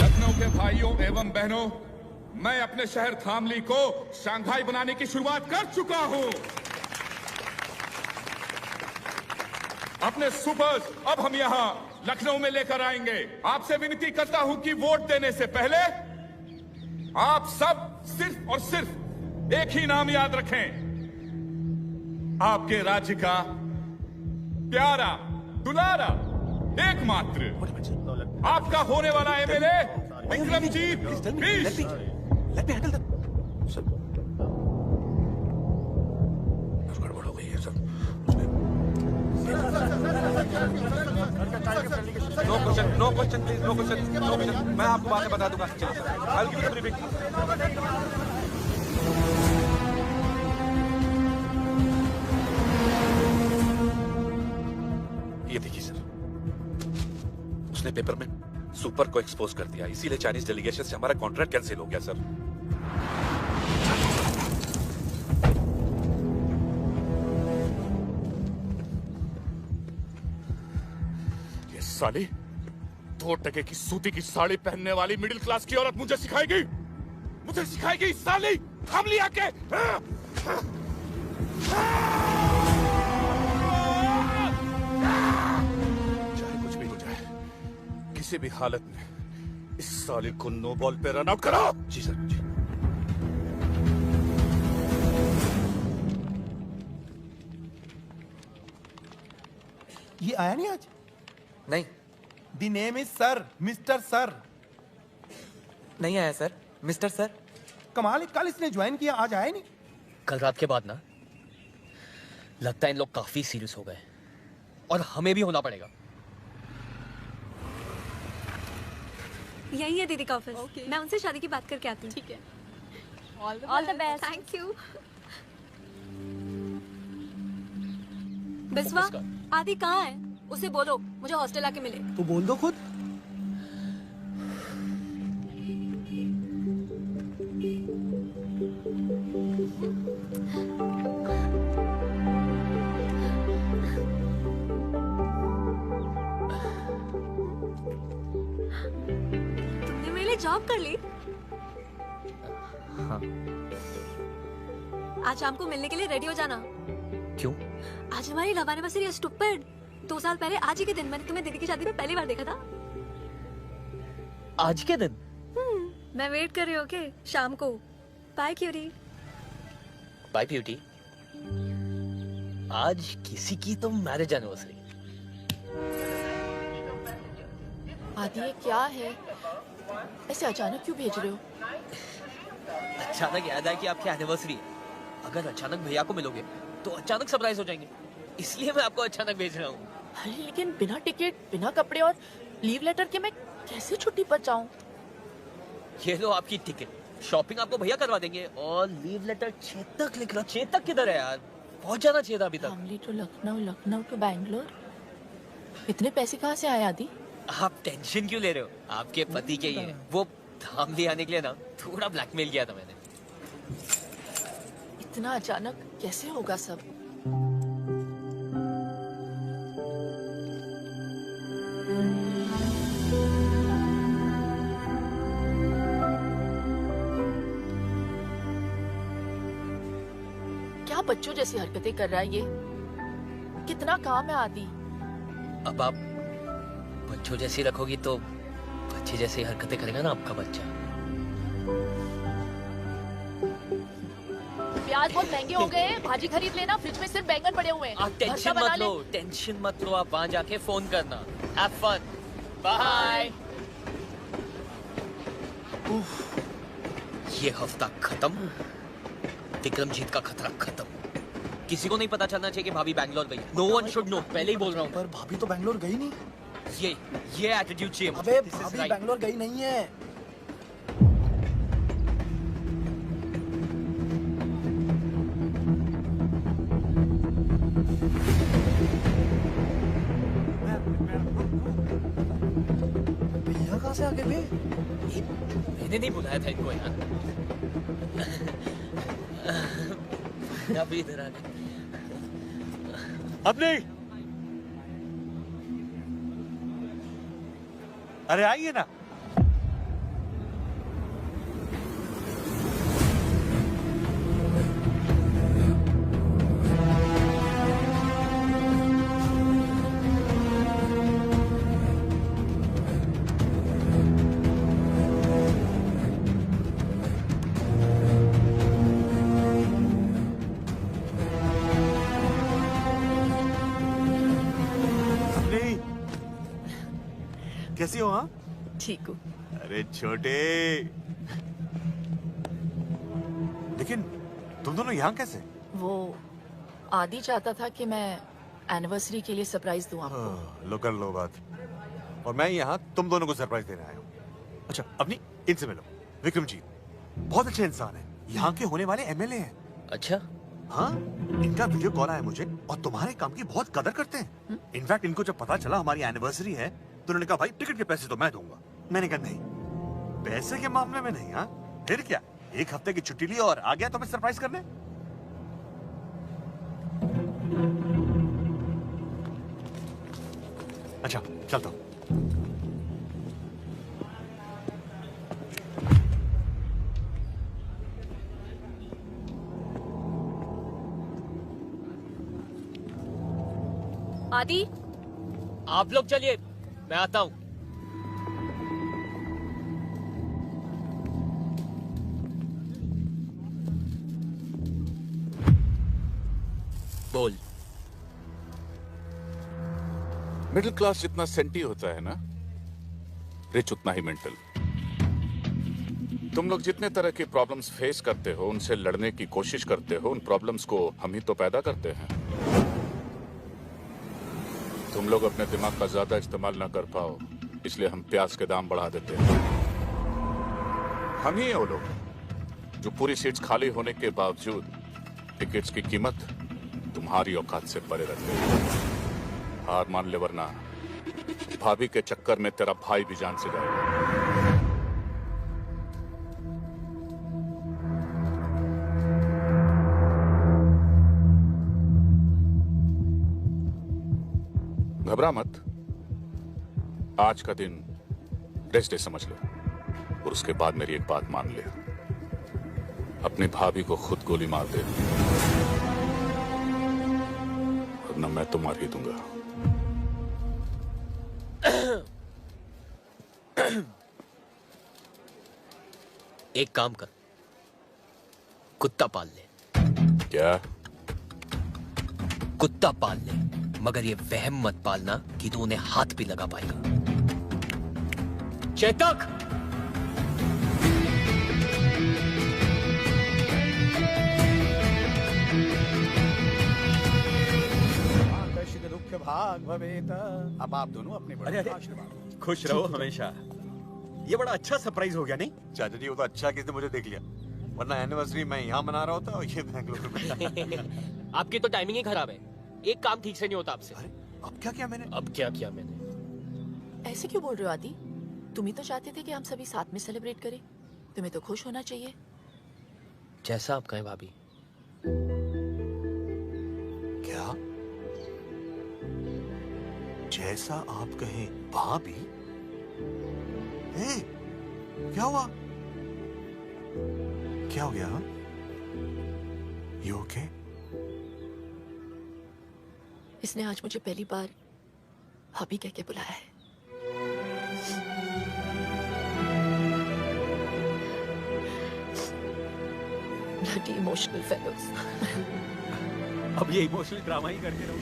लखनऊ के भाइयों एवं बहनों, मैं अपने शहर धामली को शंघाई बनाने की शुरुआत कर चुका हूं। अपने सुपर्स अब हम यहां लखनऊ में लेकर आएंगे। आपसे विनती करता हूं कि वोट देने से पहले आप सब सिर्फ और सिर्फ एक ही नाम याद रखें, आपके राज्य का प्यारा दुलारा एकमात्र आपका होने वाला एमएलए विक्रमजीत बिष्ट। गड़बड़ हो गई है sir. No question, no question please, no question, no question. मैं आपको बाद में बता दूंगा। चलिए sir, I will give you the briefing. ये देखिए सर, उसने पेपर में सुपर को एक्सपोज कर दिया, इसीलिए चाइनीज डेलीगेशन से हमारा कॉन्ट्रैक्ट कैंसिल हो गया सर। ये साली 2 टके की सूती की साड़ी पहनने वाली मिडिल क्लास की औरत मुझे सिखाएगी, मुझे सिखाएगी साली धामली आके। चाहे कुछ भी हो जाए, किसी भी हालत में इस साली को नो बॉल पे रन आउट करो। जी सर, जी। ये आया नहीं आज? नहीं। The name is sir, mister sir. नहीं आया सर, मिस्टर सर। कमाल है, कल इसने ज्वाइन किया, आज आया नहीं। कल रात के बाद ना लगता है इन लोग काफी सीरियस हो गए और हमें भी होना पड़ेगा। यही है दीदी का ऑफिस। मैं उनसे शादी की बात करके आती हूँ। ठीक है। All the best. Thank you. Biswa, आदि कहाँ है? उसे बोलो मुझे हॉस्टल आके मिले। तू बोल दो खुद। तुमने मेरे लिए जॉब कर ली? हाँ। आज शाम को मिलने के लिए रेडी हो जाना। क्यों? आज हमारी लव एनिवर्सरी है स्टूपिड। 2 साल पहले आज ही के दिन मैंने तुम्हें दीदी की शादी में पहली बार देखा था। आज के दिन? मैं वेट कर रही हूँ। ओके, शाम को। Bye cutie. Bye beauty. आज किसी की तो मैरिज एनिवर्सरी। आदि ये क्या है? ऐसे अचानक क्यों भेज रहे हो? अचानक याद आया कि आपकी एनिवर्सरी है। अगर अचानक भैया को मिलोगे तो अचानक सरप्राइज हो जाएंगे, इसलिए मैं आपको अचानक भेज रहा हूँ। अरे लेकिन बिना टिकट, बिना कपड़े और लीव लेटर के मैं कैसे छुट्टी पर जाऊं? ये लो आपकी टिकट, शॉपिंग आपको भैया करवा देंगे और लीव लेटर चेतक लिख रहा। चेतक किधर है यार? पहुंच जाना चाहिए था अभी तक। धामली टू लखनऊ, लखनऊ टू बैंगलोर। इतने पैसे कहाँ से आए आदि? आप टेंशन क्यों ले रहे हो? आपके पति के ही है। वो धामली आने के लिए ना थोड़ा ब्लैकमेल किया था मैंने। इतना अचानक कैसे होगा सब? क्या बच्चों जैसी हरकतें कर रहा है ये? कितना काम है आदि। अब आप बच्चों जैसी रखोगी तो बच्चे जैसी हरकतें करेगा ना आपका बच्चा। प्याज बहुत महंगे हो गए हैं, भाजी खरीद लेना, फ्रिज में सिर्फ बैंगन पड़े हुए हैं। आप टेंशन मत लो, टेंशन मत लो। आप वहां जाके फोन करना। Have fun. बाय। ये हफ्ता खत्म, विक्रमजीत का खतरा खत्म। किसी को नहीं पता चलना चाहिए कि भाभी बैंगलोर गई। नो वन शुड नो, पहले ही बोल रहा हूँ। पर भाभी तो बैंगलोर गई नहीं। ये एटीट्यूड चाहिए। अबे भाभी बैंगलोर गई नहीं है। से आ गए? मैंने नहीं बुलाया था इनको यार। अभी इधर आ गए। अब नहीं। अरे आइए ना। कैसी हो? हाँ ठीक हूँ। अरे छोटे, लेकिन तुम दोनों यहाँ कैसे? वो आदि चाहता था कि मैं एनिवर्सरी के लिए सरप्राइज दूं आपको। लो कर लो बात। और मैं यहाँ तुम दोनों को सरप्राइज देने आया हूँ। अच्छा अपनी इनसे मिलो। विक्रमजीत बहुत अच्छे इंसान है, यहाँ के होने वाले एमएलए हैं। अच्छा हाँ, इनका वीडियो कॉल आया मुझे और तुम्हारे काम की बहुत कदर करते हैं। इनफैक्ट इनको जब पता चला हमारी एनिवर्सरी है तो उन्होंने कहा भाई टिकट के पैसे तो मैं दूंगा। मैंने कहा नहीं, पैसे के मामले में नहीं। हाँ फिर क्या, एक हफ्ते की छुट्टी ली और आ गया तुम्हें सरप्राइज करने। अच्छा चलता हूँ। आदि आप लोग चलिए, मैं आता हूँ। बोल। मिडिल क्लास जितना सेंटी होता है ना, रिच उतना ही मेंटल। तुम लोग जितने तरह की प्रॉब्लम्स फेस करते हो, उनसे लड़ने की कोशिश करते हो, उन प्रॉब्लम्स को हम ही तो पैदा करते हैं। तुम लोग अपने दिमाग का ज्यादा इस्तेमाल ना कर पाओ, इसलिए हम प्याज के दाम बढ़ा देते हैं। हम ही हैं वो लोग जो पूरी सीट्स खाली होने के बावजूद टिकट्स की कीमत तुम्हारी औकात से परे रखते हैं। हार मान ले वरना भाभी के चक्कर में तेरा भाई भी जान से जाएगा। घबरा मत, आज का दिन रेस्ट डे समझ लो और उसके बाद मेरी एक बात मान ले, अपनी भाभी को खुद गोली मार दे वरना मैं तो मार ही दूंगा। एक काम कर, कुत्ता पाल ले। क्या? कुत्ता पाल ले, मगर ये वहम मत पालना कि तू उन्हें हाथ भी लगा पाएगा। चेतक! दुख भाग भवेत। अब आप दोनों अपने बड़े आशीर्वाद। खुश रहो हमेशा। ये बड़ा अच्छा सरप्राइज हो गया नहीं? चाचा जी वो तो अच्छा किसने मुझे देख लिया, वरना एनिवर्सरी मैं यहाँ मना रहा होता और ये बेंगलुरु में। आपकी तो टाइमिंग ही खराब है, एक काम ठीक से नहीं होता आपसे। अब क्या किया मैंने? अब क्या किया मैंने? ऐसे क्यों बोल रहे हो आदि? तुम ही तो चाहते थे कि हम सभी साथ में सेलिब्रेट करें। तुम्हें तो खुश होना चाहिए। जैसा आप कहें भाभी। क्या? जैसा आप कहें भाभी? ए, क्या हुआ? क्या हो गया? You okay? इसने आज मुझे पहली बार भाभी कह के बुलाया है। Bloody emotional fellows. अब ये इमोशनल ड्रामा ही करके रहो।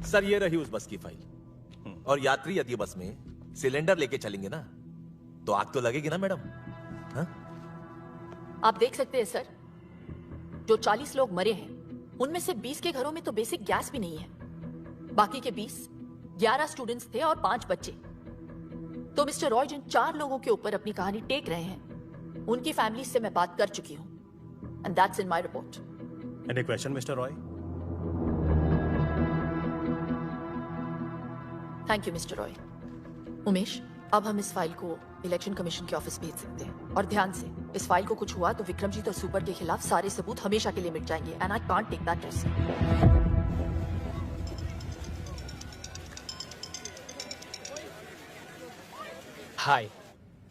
सर ये रही उस बस की फाइल। और यात्री यदि बस में सिलेंडर लेके चलेंगे ना तो आग तो लगेगी ना मैडम? हाँ? आप देख सकते हैं सर, जो 40 लोग मरे हैं उनमें से 20 के घरों में तो बेसिक गैस भी नहीं है। बाकी के 20 11 स्टूडेंट्स थे और 5 बच्चे। तो मिस्टर रॉय जिन 4 लोगों के ऊपर अपनी कहानी टेक रहे हैं, उनकी फैमिली से मैं बात कर चुकी हूं। And that's in my report. Any question mister Roy? Thank you mister Roy. Umesh, अब हम इस फाइल को इलेक्शन कमीशन के ऑफिस भेज सकते हैं। और ध्यान से, इस फाइल को कुछ हुआ तो विक्रमजीत और सुपर के खिलाफ सारे सबूत हमेशा के लिए मिट जाएंगे and I can't take that risk. Hi.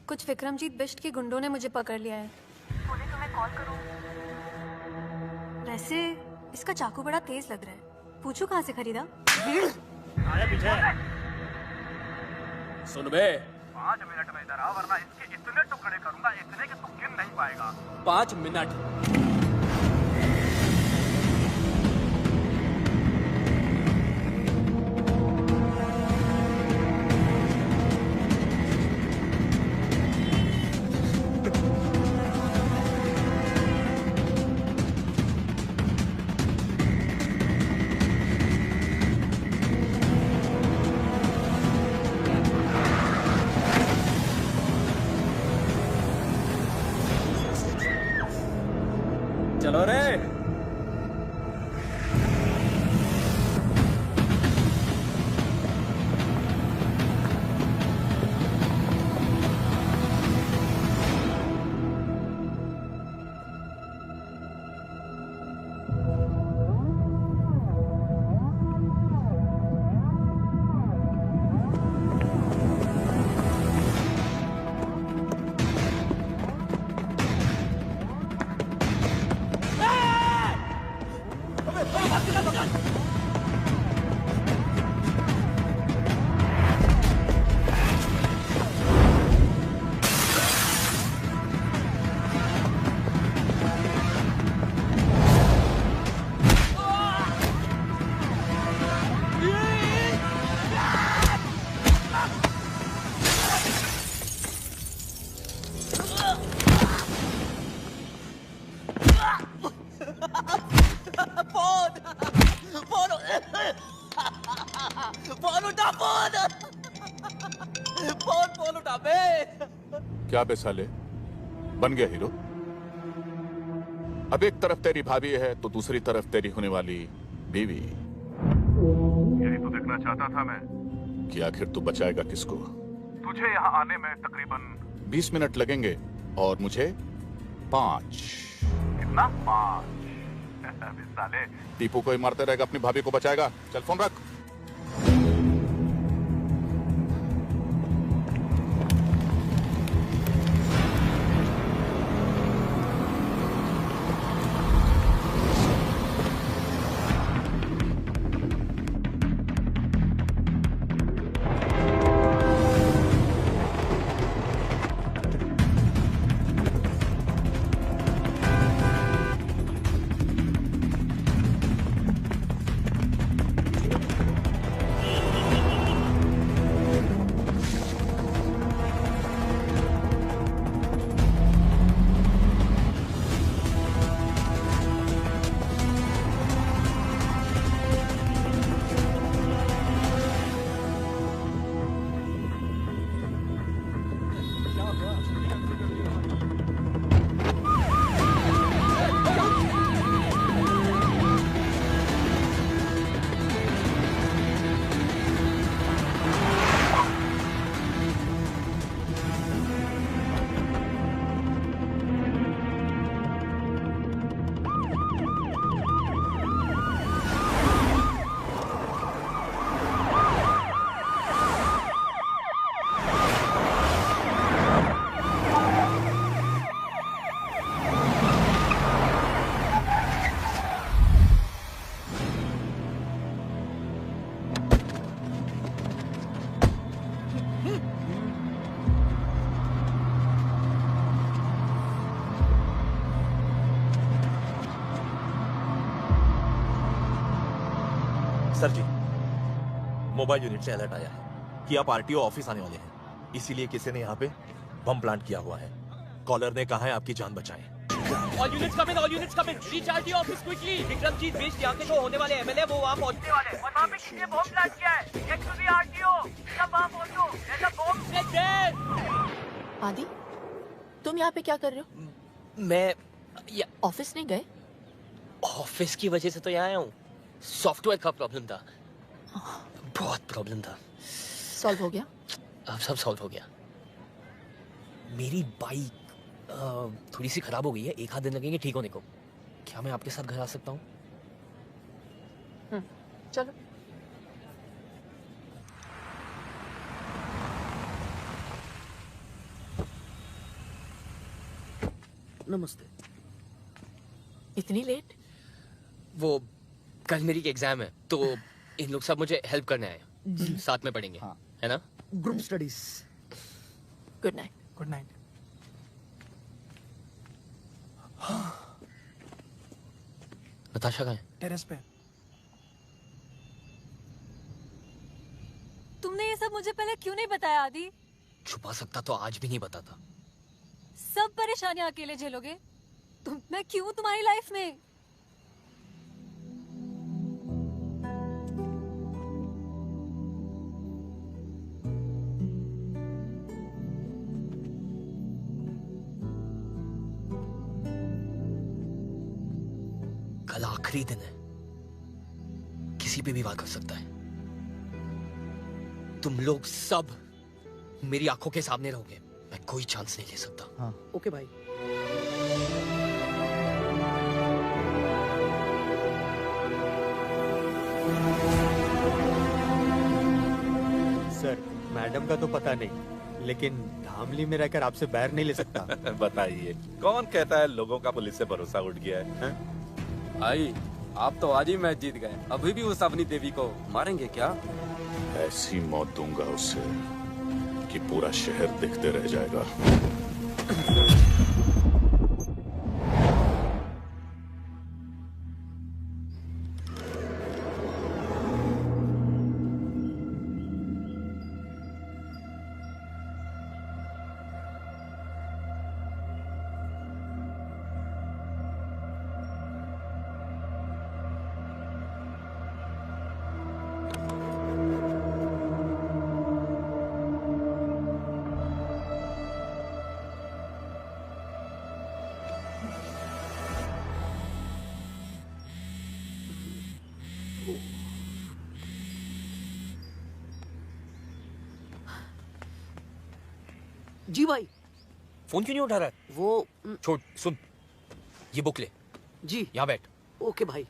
कुछ विक्रमजीत बिष्ट के गुंडों ने मुझे पकड़ लिया है। बोले तुम्हें कॉल करूं। वैसे इसका चाकू बड़ा तेज लग रहा है, पूछो कहाँ से खरीदा? आया पीछे। सुन बे, 5 मिनट में इधर आ, वरना इसके इतने टुकड़े करूंगा, इतने कि तू गिन नहीं पाएगा। 5 मिनट। चलो रे। फोन उठा बे। क्या बे साले, बन गया हीरो? अब एक तरफ तेरी भाभी है तो दूसरी तरफ तेरी होने वाली बीवी। यही तो देखना चाहता था मैं, कि आखिर तू बचाएगा किसको? तुझे यहाँ आने में तकरीबन 20 मिनट लगेंगे और मुझे 5। कितना? 5? अबे साले, टीपू को ही मारते रहेगा, अपनी भाभी को बचाएगा। चल फोन रख। सर जी, मोबाइल यूनिट से अलर्ट आया है कि आप आरटीओ ऑफिस आने वाले हैं, इसीलिए किसी ने यहाँ पे बम प्लांट किया हुआ है। कॉलर ने कहा है आपकी जान बचाएं। All units come in, all units come in. Reach RTO office quickly. Vikramjit Bisht यहाँ के जो होने वाले एमएलए वो वहाँ पहुँचने वाले हैं। और वहाँ पे किसी ने बॉम्ब प्लांट किया है। Get to the RTO. सब वहाँ पहुँचो। ऐसा बॉम्ब set there. आदि, तुम यहाँ पे क्या कर रहे हो? मैं ऑफिस नहीं गए? ऑफिस की वजह से तो यहाँ आया हूँ। सॉफ्टवेयर का प्रॉब्लम था, बहुत प्रॉब्लम था। सॉल्व हो गया? अब सब सॉल्व हो गया। मेरी बाइक थोड़ी सी खराब हो गई है, 1 आध दिन लगेंगे ठीक होने को। क्या मैं आपके साथ घर आ सकता हूँ? चलो। नमस्ते। इतनी लेट? वो कल मेरी एग्जाम है तो इन लोग सब मुझे हेल्प करने आए जी। साथ में पढ़ेंगे। हाँ। है ना? Group studies. Good night. Good night. Natasha कहाँ है? टेरेस पे। तुमने ये सब मुझे पहले क्यों नहीं बताया आदि? छुपा सकता तो आज भी नहीं बताता। सब परेशानियां अकेले झेलोगे? मैं क्यों तुम्हारी लाइफ में? कल आखिरी दिन है, किसी पे भी वार कर सकता है। तुम लोग सब मेरी आंखों के सामने रहोगे, मैं कोई चांस नहीं ले सकता। हाँ। ओके भाई। सर, मैडम का तो पता नहीं, लेकिन धामली में रहकर आपसे बैर नहीं ले सकता। बताइए, कौन कहता है लोगों का पुलिस से भरोसा उठ गया है? भाई, आप तो आज ही मैच जीत गए, अभी भी उस अवनी देवी को मारेंगे क्या? ऐसी मौत दूंगा उसे कि पूरा शहर देखते रह जाएगा। जी भाई। फोन क्यों नहीं उठा रहा है? वो छोड़, सुन, ये बुक ले। जी। यहाँ बैठ। ओके भाई।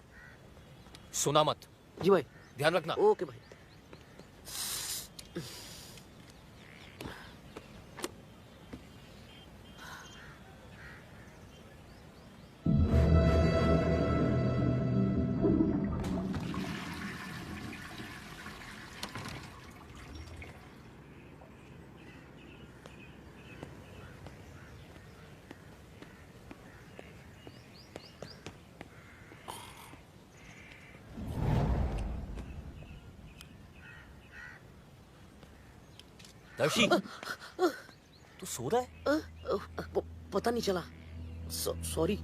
सुना मत। जी भाई। ध्यान रखना। ओके भाई। दर्शी, तू सो रहा है? पता नहीं चला, सॉरी।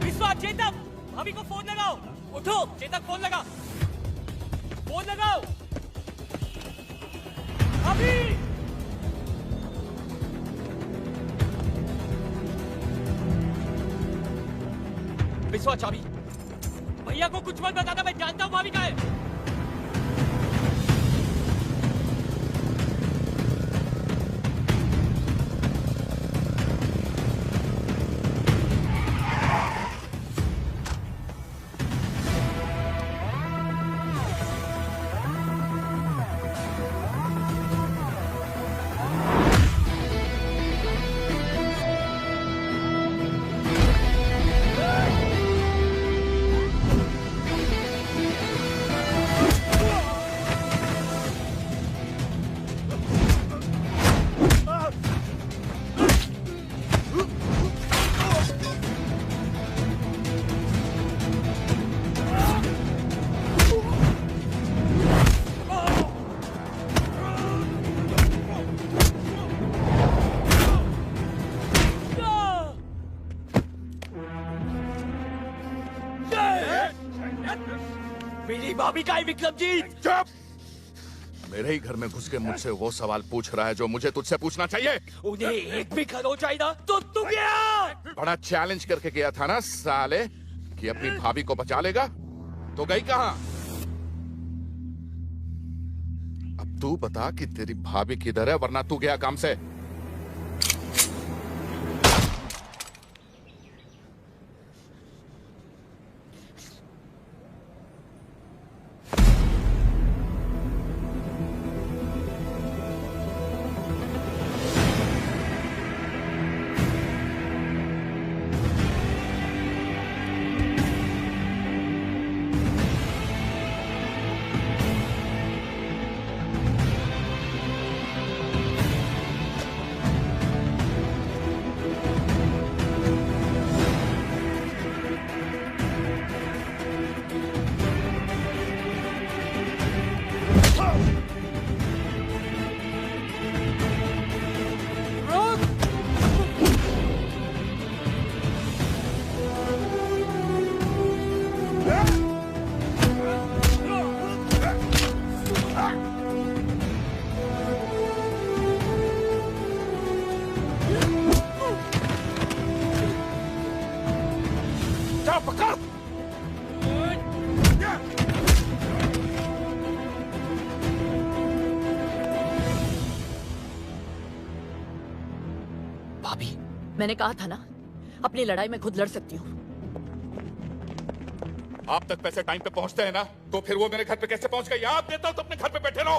विश्वा, चेतक, भाभी को फोन लगाओ। उठो, चेतक फोन लगा। फोन लगाओ। भाभी। विश्वा, चाबी। भैया को कुछ मत बताना, मैं जानता हूँ भाभी कहाँ है। मेरी भाभी का है विक्रमजीत। चुप! मेरे ही घर में घुस के मुझसे वो सवाल पूछ रहा है जो मुझे तुझसे पूछना चाहिए। उन्हें एक भी खरोच आई ना तो तू गया। बड़ा चैलेंज करके गया था ना साले कि अपनी भाभी को बचा लेगा, तो गई कहां? अब तू बता कि तेरी भाभी किधर है, वरना तू गया काम से। मैंने कहा था ना, अपनी लड़ाई में खुद लड़ सकती हूँ। आप तक पैसे टाइम पे पहुंचते हैं ना, तो फिर वो मेरे घर पे कैसे पहुंच गई? आप देता हूं तो अपने घर पे बैठे रहो।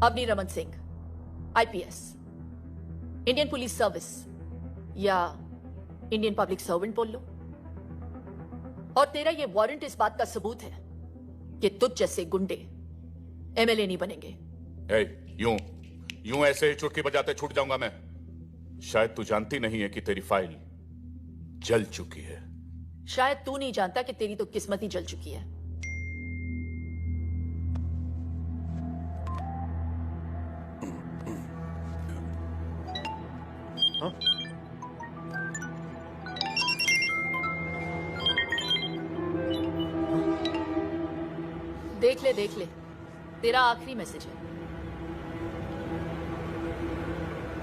Avni Raman Singh, IPS, Indian police service या इंडियन पब्लिक सर्वेंट बोल लो। और तेरा ये वारंट इस बात का सबूत है कि तुझ जैसे गुंडे एमएलए नहीं बनेंगे। यूं ऐसे ही चुटकी बजाते छूट जाऊंगा मैं? शायद तू जानती नहीं है कि तेरी फाइल जल चुकी है। शायद तू नहीं जानता कि तेरी तो किस्मत ही जल चुकी है। देख ले, तेरा आखिरी मैसेज है।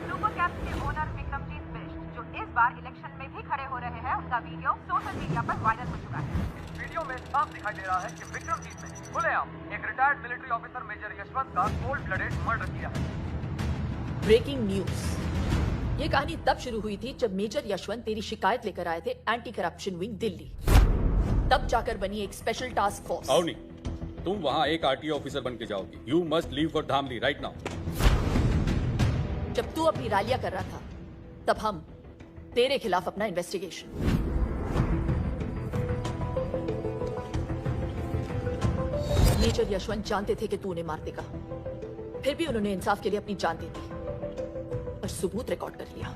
सुपर कैप्स के ओनर विक्रमजीत बिष्ट, जो इस बार इलेक्शन में भी खड़े हो रहे हैं, उनका वीडियो सोशल मीडिया पर वायरल हो चुका है। इस वीडियो में साफ दिखाई दे रहा है कि विक्रमजीत ने खुलेआम एक retired military officer major Yashwant का कोल्ड ब्लडेड मर्डर किया है। Breaking news. ये कहानी तब शुरू हुई थी जब मेजर यशवंत तेरी शिकायत लेकर आए थे एंटी करप्शन विंग दिल्ली। तब जाकर बनी एक स्पेशल टास्क फोर्स। अवनी, तुम वहां एक आरटीओ ऑफिसर बन के जाओगी। You must leave for Dhamli right now. जब तू अपनी रैलियां कर रहा था, तब हम तेरे खिलाफ अपना इन्वेस्टिगेशन। मेजर यशवंत जानते थे कि तू उन्हें मार देगा, फिर भी उन्होंने इंसाफ के लिए अपनी जान दी थी और सबूत रिकॉर्ड कर लिया।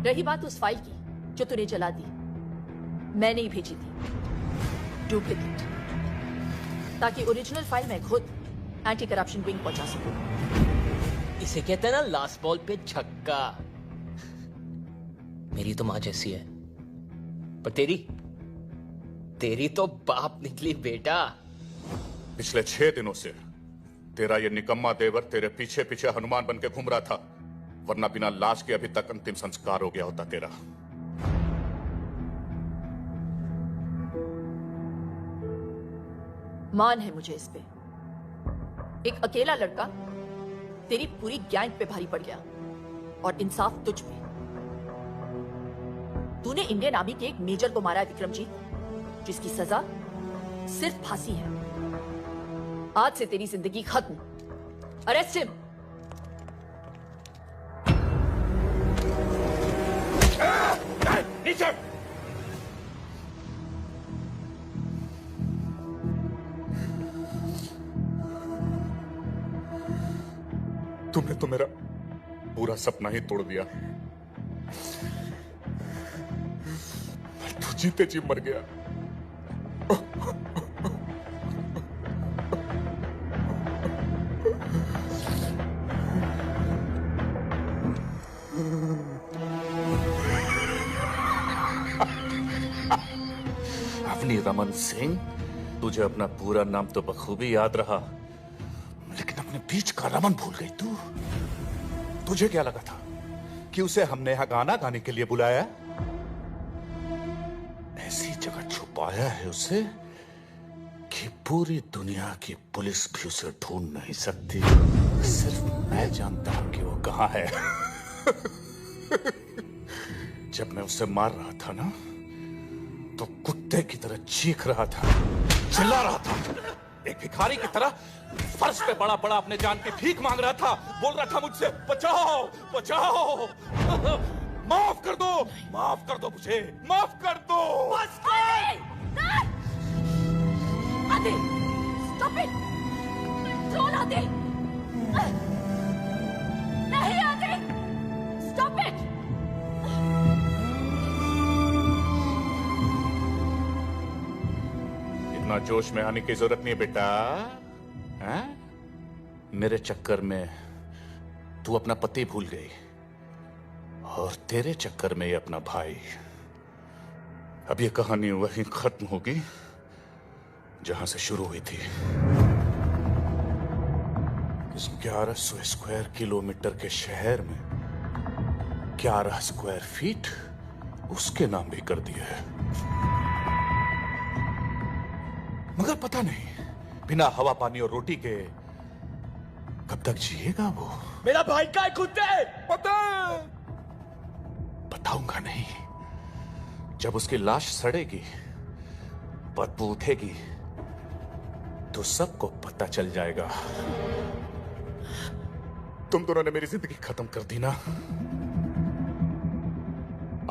रही बात उस फाइल की जो तूने जला दी, मैंने ही भेजी थी, डुप्लीकेट, ताकि ओरिजिनल फाइल मैं खुद एंटी करप्शन विंग पहुंचा सकूं। इसे कहते हैं ना लास्ट बॉल पे छक्का। मेरी तो मां जैसी है, पर तेरी तो बाप निकली बेटा। पिछले 6 दिनों से तेरा ये निकम्मा देवर तेरे पीछे पीछे हनुमान बन के घूम रहा था, वरना बिना लाश के अभी तक अंतिम संस्कार हो गया होता तेरा। मान है मुझे इस पे। एक अकेला लड़का तेरी पूरी गैंग पे भारी पड़ गया और इंसाफ तुझ पे। तूने इंडियन आर्मी के एक मेजर को मारा है विक्रमजीत, जिसकी सजा सिर्फ फांसी है। आज से तेरी जिंदगी खत्म। Arrest him. नीचे। तुमने तो मेरा पूरा सपना ही तोड़ दिया। जीते जी मर गया। अवनी रमन सिंह, तुझे अपना पूरा नाम तो बखूबी याद रहा, लेकिन अपने बीच का रमन भूल गई तू। तुझे क्या लगा था कि उसे हमने यहां गाना गाने के लिए बुलाया? ऐसी जगह छुपाया है उसे कि पूरी दुनिया की पुलिस भी उसे ढूंढ नहीं सकती। सिर्फ मैं जानता हूं कि वो कहां है। जब मैं उसे मार रहा था ना, तो कुत्ते की तरह चीख रहा था, चिल्ला रहा था, एक भिखारी की तरह फर्श पे बड़ा बड़ा अपने जान की भीख मांग रहा था, बोल रहा था मुझसे बचाओ बचाओ, माफ कर दो मुझे, माफ कर दो। आदि, stop it! Don't आदि! नहीं आदि! Stop it! इतना जोश में आने की जरूरत नहीं बेटा। हैं? मेरे चक्कर में तू अपना पति भूल गई, और तेरे चक्कर में ये अपना भाई। अब ये कहानी वहीं खत्म होगी जहां से शुरू हुई थी। इस 1100 स्क्वायर किलोमीटर के शहर में 11 स्क्वायर फीट उसके नाम भी कर दिए है। मगर पता नहीं बिना हवा पानी और रोटी के कब तक जिएगा वो। मेरा भाई का कुत्ते बताऊंगा नहीं। जब उसकी लाश सड़ेगी, बदबू उठेगी, तो सबको पता चल जाएगा। तुम दोनों ने मेरी जिंदगी खत्म कर दी ना।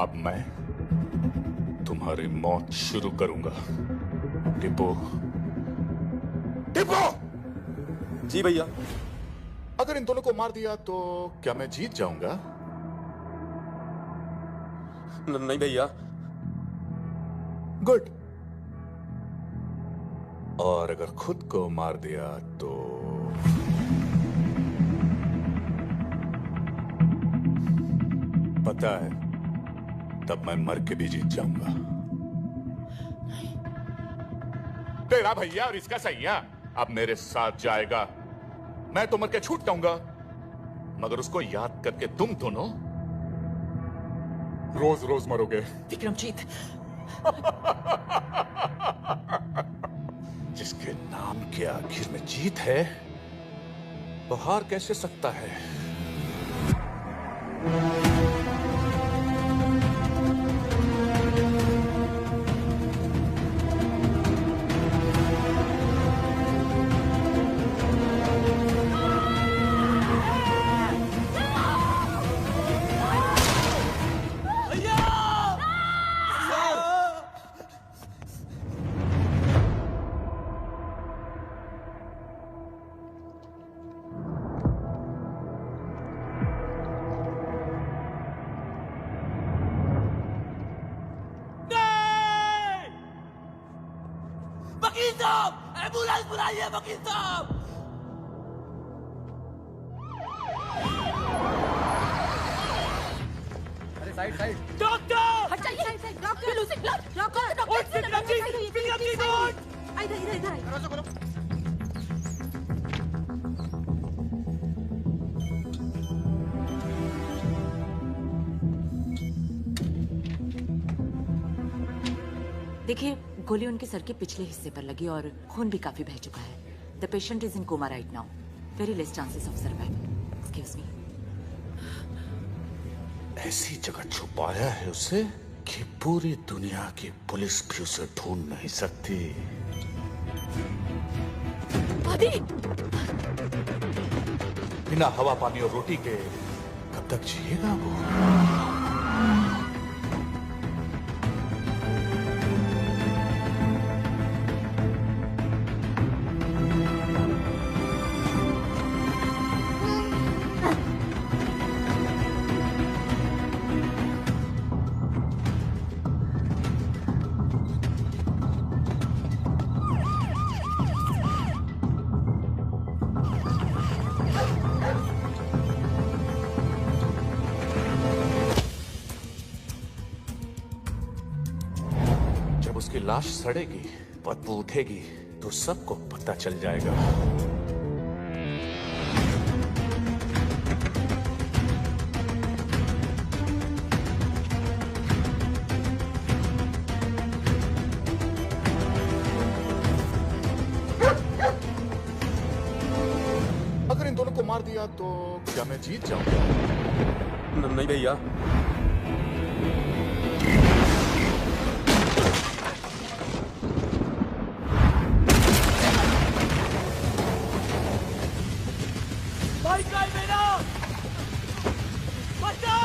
अब मैं तुम्हारी मौत शुरू करूंगा। टिपो, टिपो! जी भैया। अगर इन दोनों को मार दिया तो क्या मैं जीत जाऊंगा? नहीं भैया। गुड। और अगर खुद को मार दिया तो पता है, तब मैं मर के भी जीत जाऊंगा। तेरा भैया और इसका सैया अब मेरे साथ जाएगा। मैं तो मर के छूट जाऊंगा, मगर उसको याद करके तुम दोनों रोज रोज मरोगे। विक्रमजीत, जिसके नाम के आखिर में जीत है, वो हार कैसे सकता है? वकील साहब, एम्बुलेंस बुलाइए वकील साहब। अरे साइड साइड। डॉक्टर! हट जाइए, side side. Doctor, Lucy, doctor, इधर इधर। देखिए, गोली उनके सर के पिछले हिस्से पर लगी और खून भी काफी बह चुका है। The patient is in coma right now. Very less chances of survival. Excuse me. ऐसी जगह छुपाया है उसे कि पूरी दुनिया की पुलिस भी उसे ढूंढ नहीं सकती। आदि! बिना हवा पानी और रोटी के कब तक जिएगा वो? जब उसकी लाश सड़ेगी, बदबू उठेगी, तो सबको पता चल जाएगा। अगर इन दोनों को मार दिया तो क्या मैं जीत जाऊंगा? नहीं भैया। भाई काय मेरा बचा!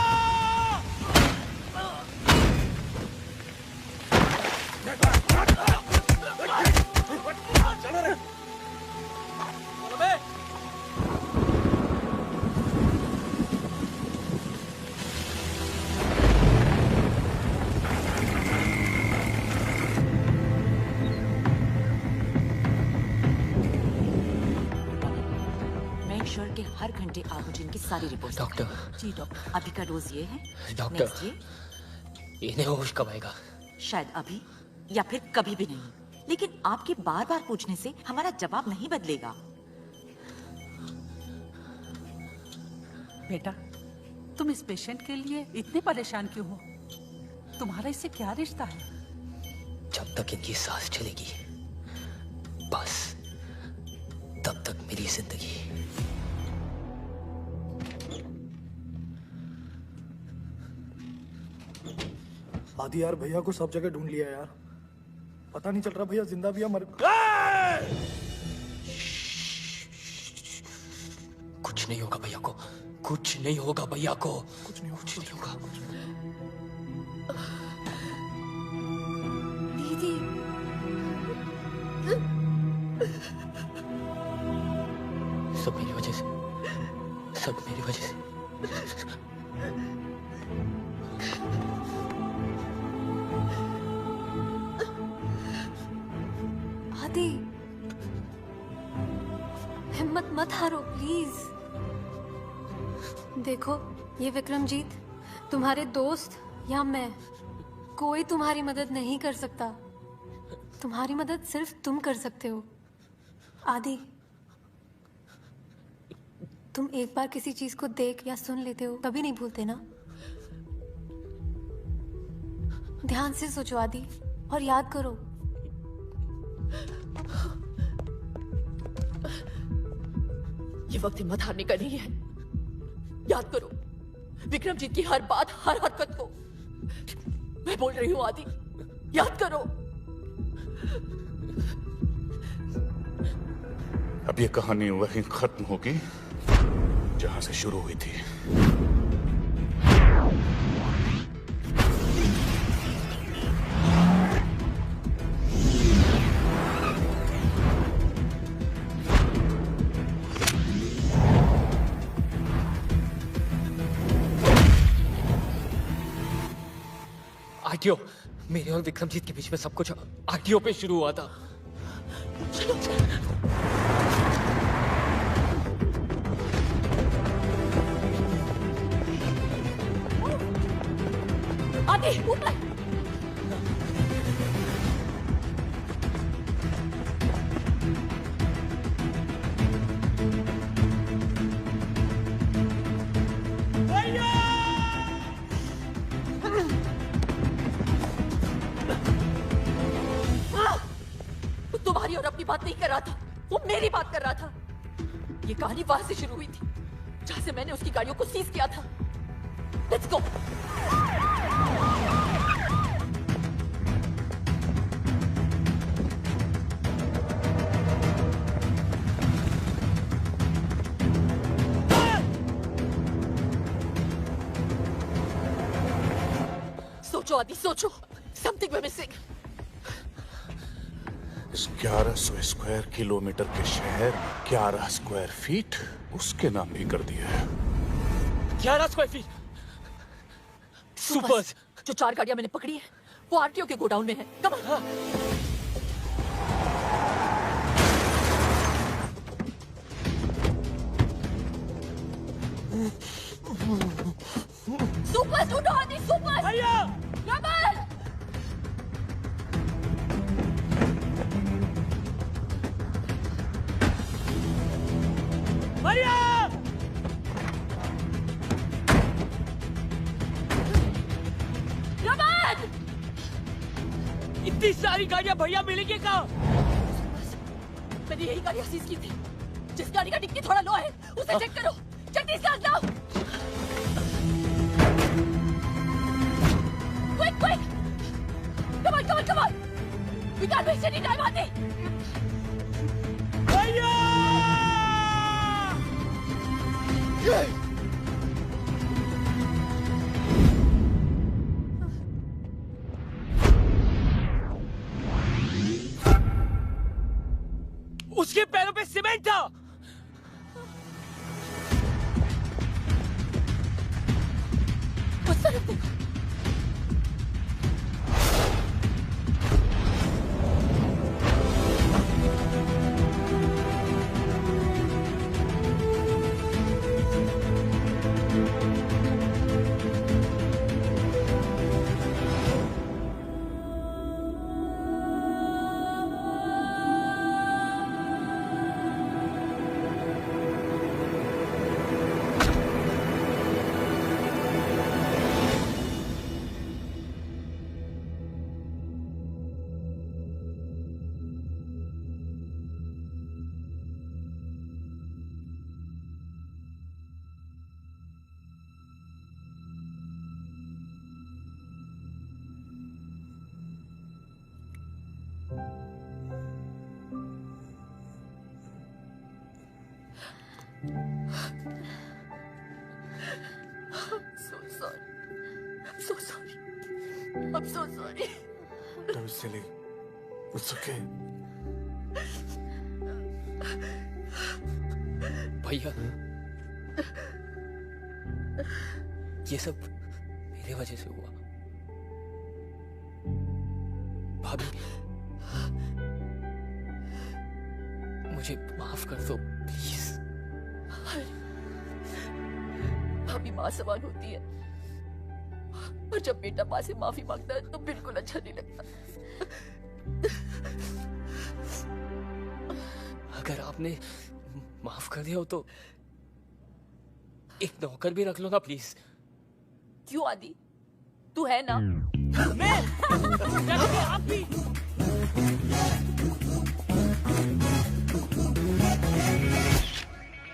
चलो रे। के हर घंटे ऑक्सीजन की सारी रिपोर्ट। डॉक्टर। जी डॉक्टर। अभी का डोज ये है। डॉक्टर। नेक्स्ट ये। इन्हें होश कब आएगा? शायद अभी या फिर कभी भी नहीं, लेकिन आपके बार बार पूछने से हमारा जवाब नहीं बदलेगा। बेटा, तुम इस पेशेंट के लिए इतने परेशान क्यों हो? तुम्हारा इससे क्या रिश्ता है? जब तक इनकी सांस चलेगी, बस तब तक मेरी जिंदगी। आदि यार, भैया को सब जगह ढूंढ लिया यार, पता नहीं चल रहा भैया जिंदा भी या मर। कुछ नहीं होगा भैया को, कुछ नहीं होगा भैया को, कुछ नहीं होगा। दीदी, सब मेरी वजह से, सब मेरी वजह से। आदि, हिम्मत मत हारो प्लीज। देखो, ये विक्रमजीत, तुम्हारे दोस्त या मैं, कोई तुम्हारी मदद नहीं कर सकता। तुम्हारी मदद सिर्फ तुम कर सकते हो। आदि, तुम एक बार किसी चीज को देख या सुन लेते हो, कभी नहीं भूलते ना? ध्यान से सोचो आदि, और याद करो, ये वक्त हिम्मत हारने का नहीं है। याद करो विक्रमजीत की हर बात, हर हरकत को। मैं बोल रही हूँ आदि, याद करो। अब ये कहानी वहीं खत्म होगी जहां से शुरू हुई थी। आरटीओ, मेरे और विक्रमजीत के बीच में सब कुछ आरटीओ पे शुरू हुआ था। चलो आदि, ऊपर। तुम्हारी और अपनी बात नहीं कर रहा था, वो मेरी बात कर रहा था। ये कहानी वहां से शुरू हुई थी जहां से मैंने उसकी गाड़ियों को सीज किया था। Let's go. सोचो आदि, सोचो। Something we missing. 1100 square kilometre के शहर 11 स्क्वायर फीट उसके नाम भी कर दिया है। 11 स्क्वायर फीट। सुपर्स। जो 4 गाड़ियां मैंने पकड़ी है वो आरटीओ के गोडाउन में है। Come on. सुपर ढूंढो आदि, सुपर। भैया, रमन। इतनी सारी गाड़ियां भैया मिलेंगे कहाँ? मैंने यही गाड़ियां सीज की थी। जिस गाड़ी का डिक्की थोड़ा लो है उसे चेक करो। जल्दी से लाओ। Quick quick, come on come on come on, we can't waste any time आते। भैया उसके पैरों पे सीमेंट था। उस तरफ देखो। I'm so sorry. Don't be silly. It's okay. भैया ये सब मेरे वजह से हुआ। भाभी मुझे माफ कर दो प्लीज। भाभी माँ समान होती है और जब बेटा माँ से माफी मांगता है तो बिल्कुल अच्छा नहीं लगता। अगर आपने माफ कर दिया हो तो एक नौकर भी रख लो ना प्लीज। क्यों आदि, तू है ना? मैं आप भी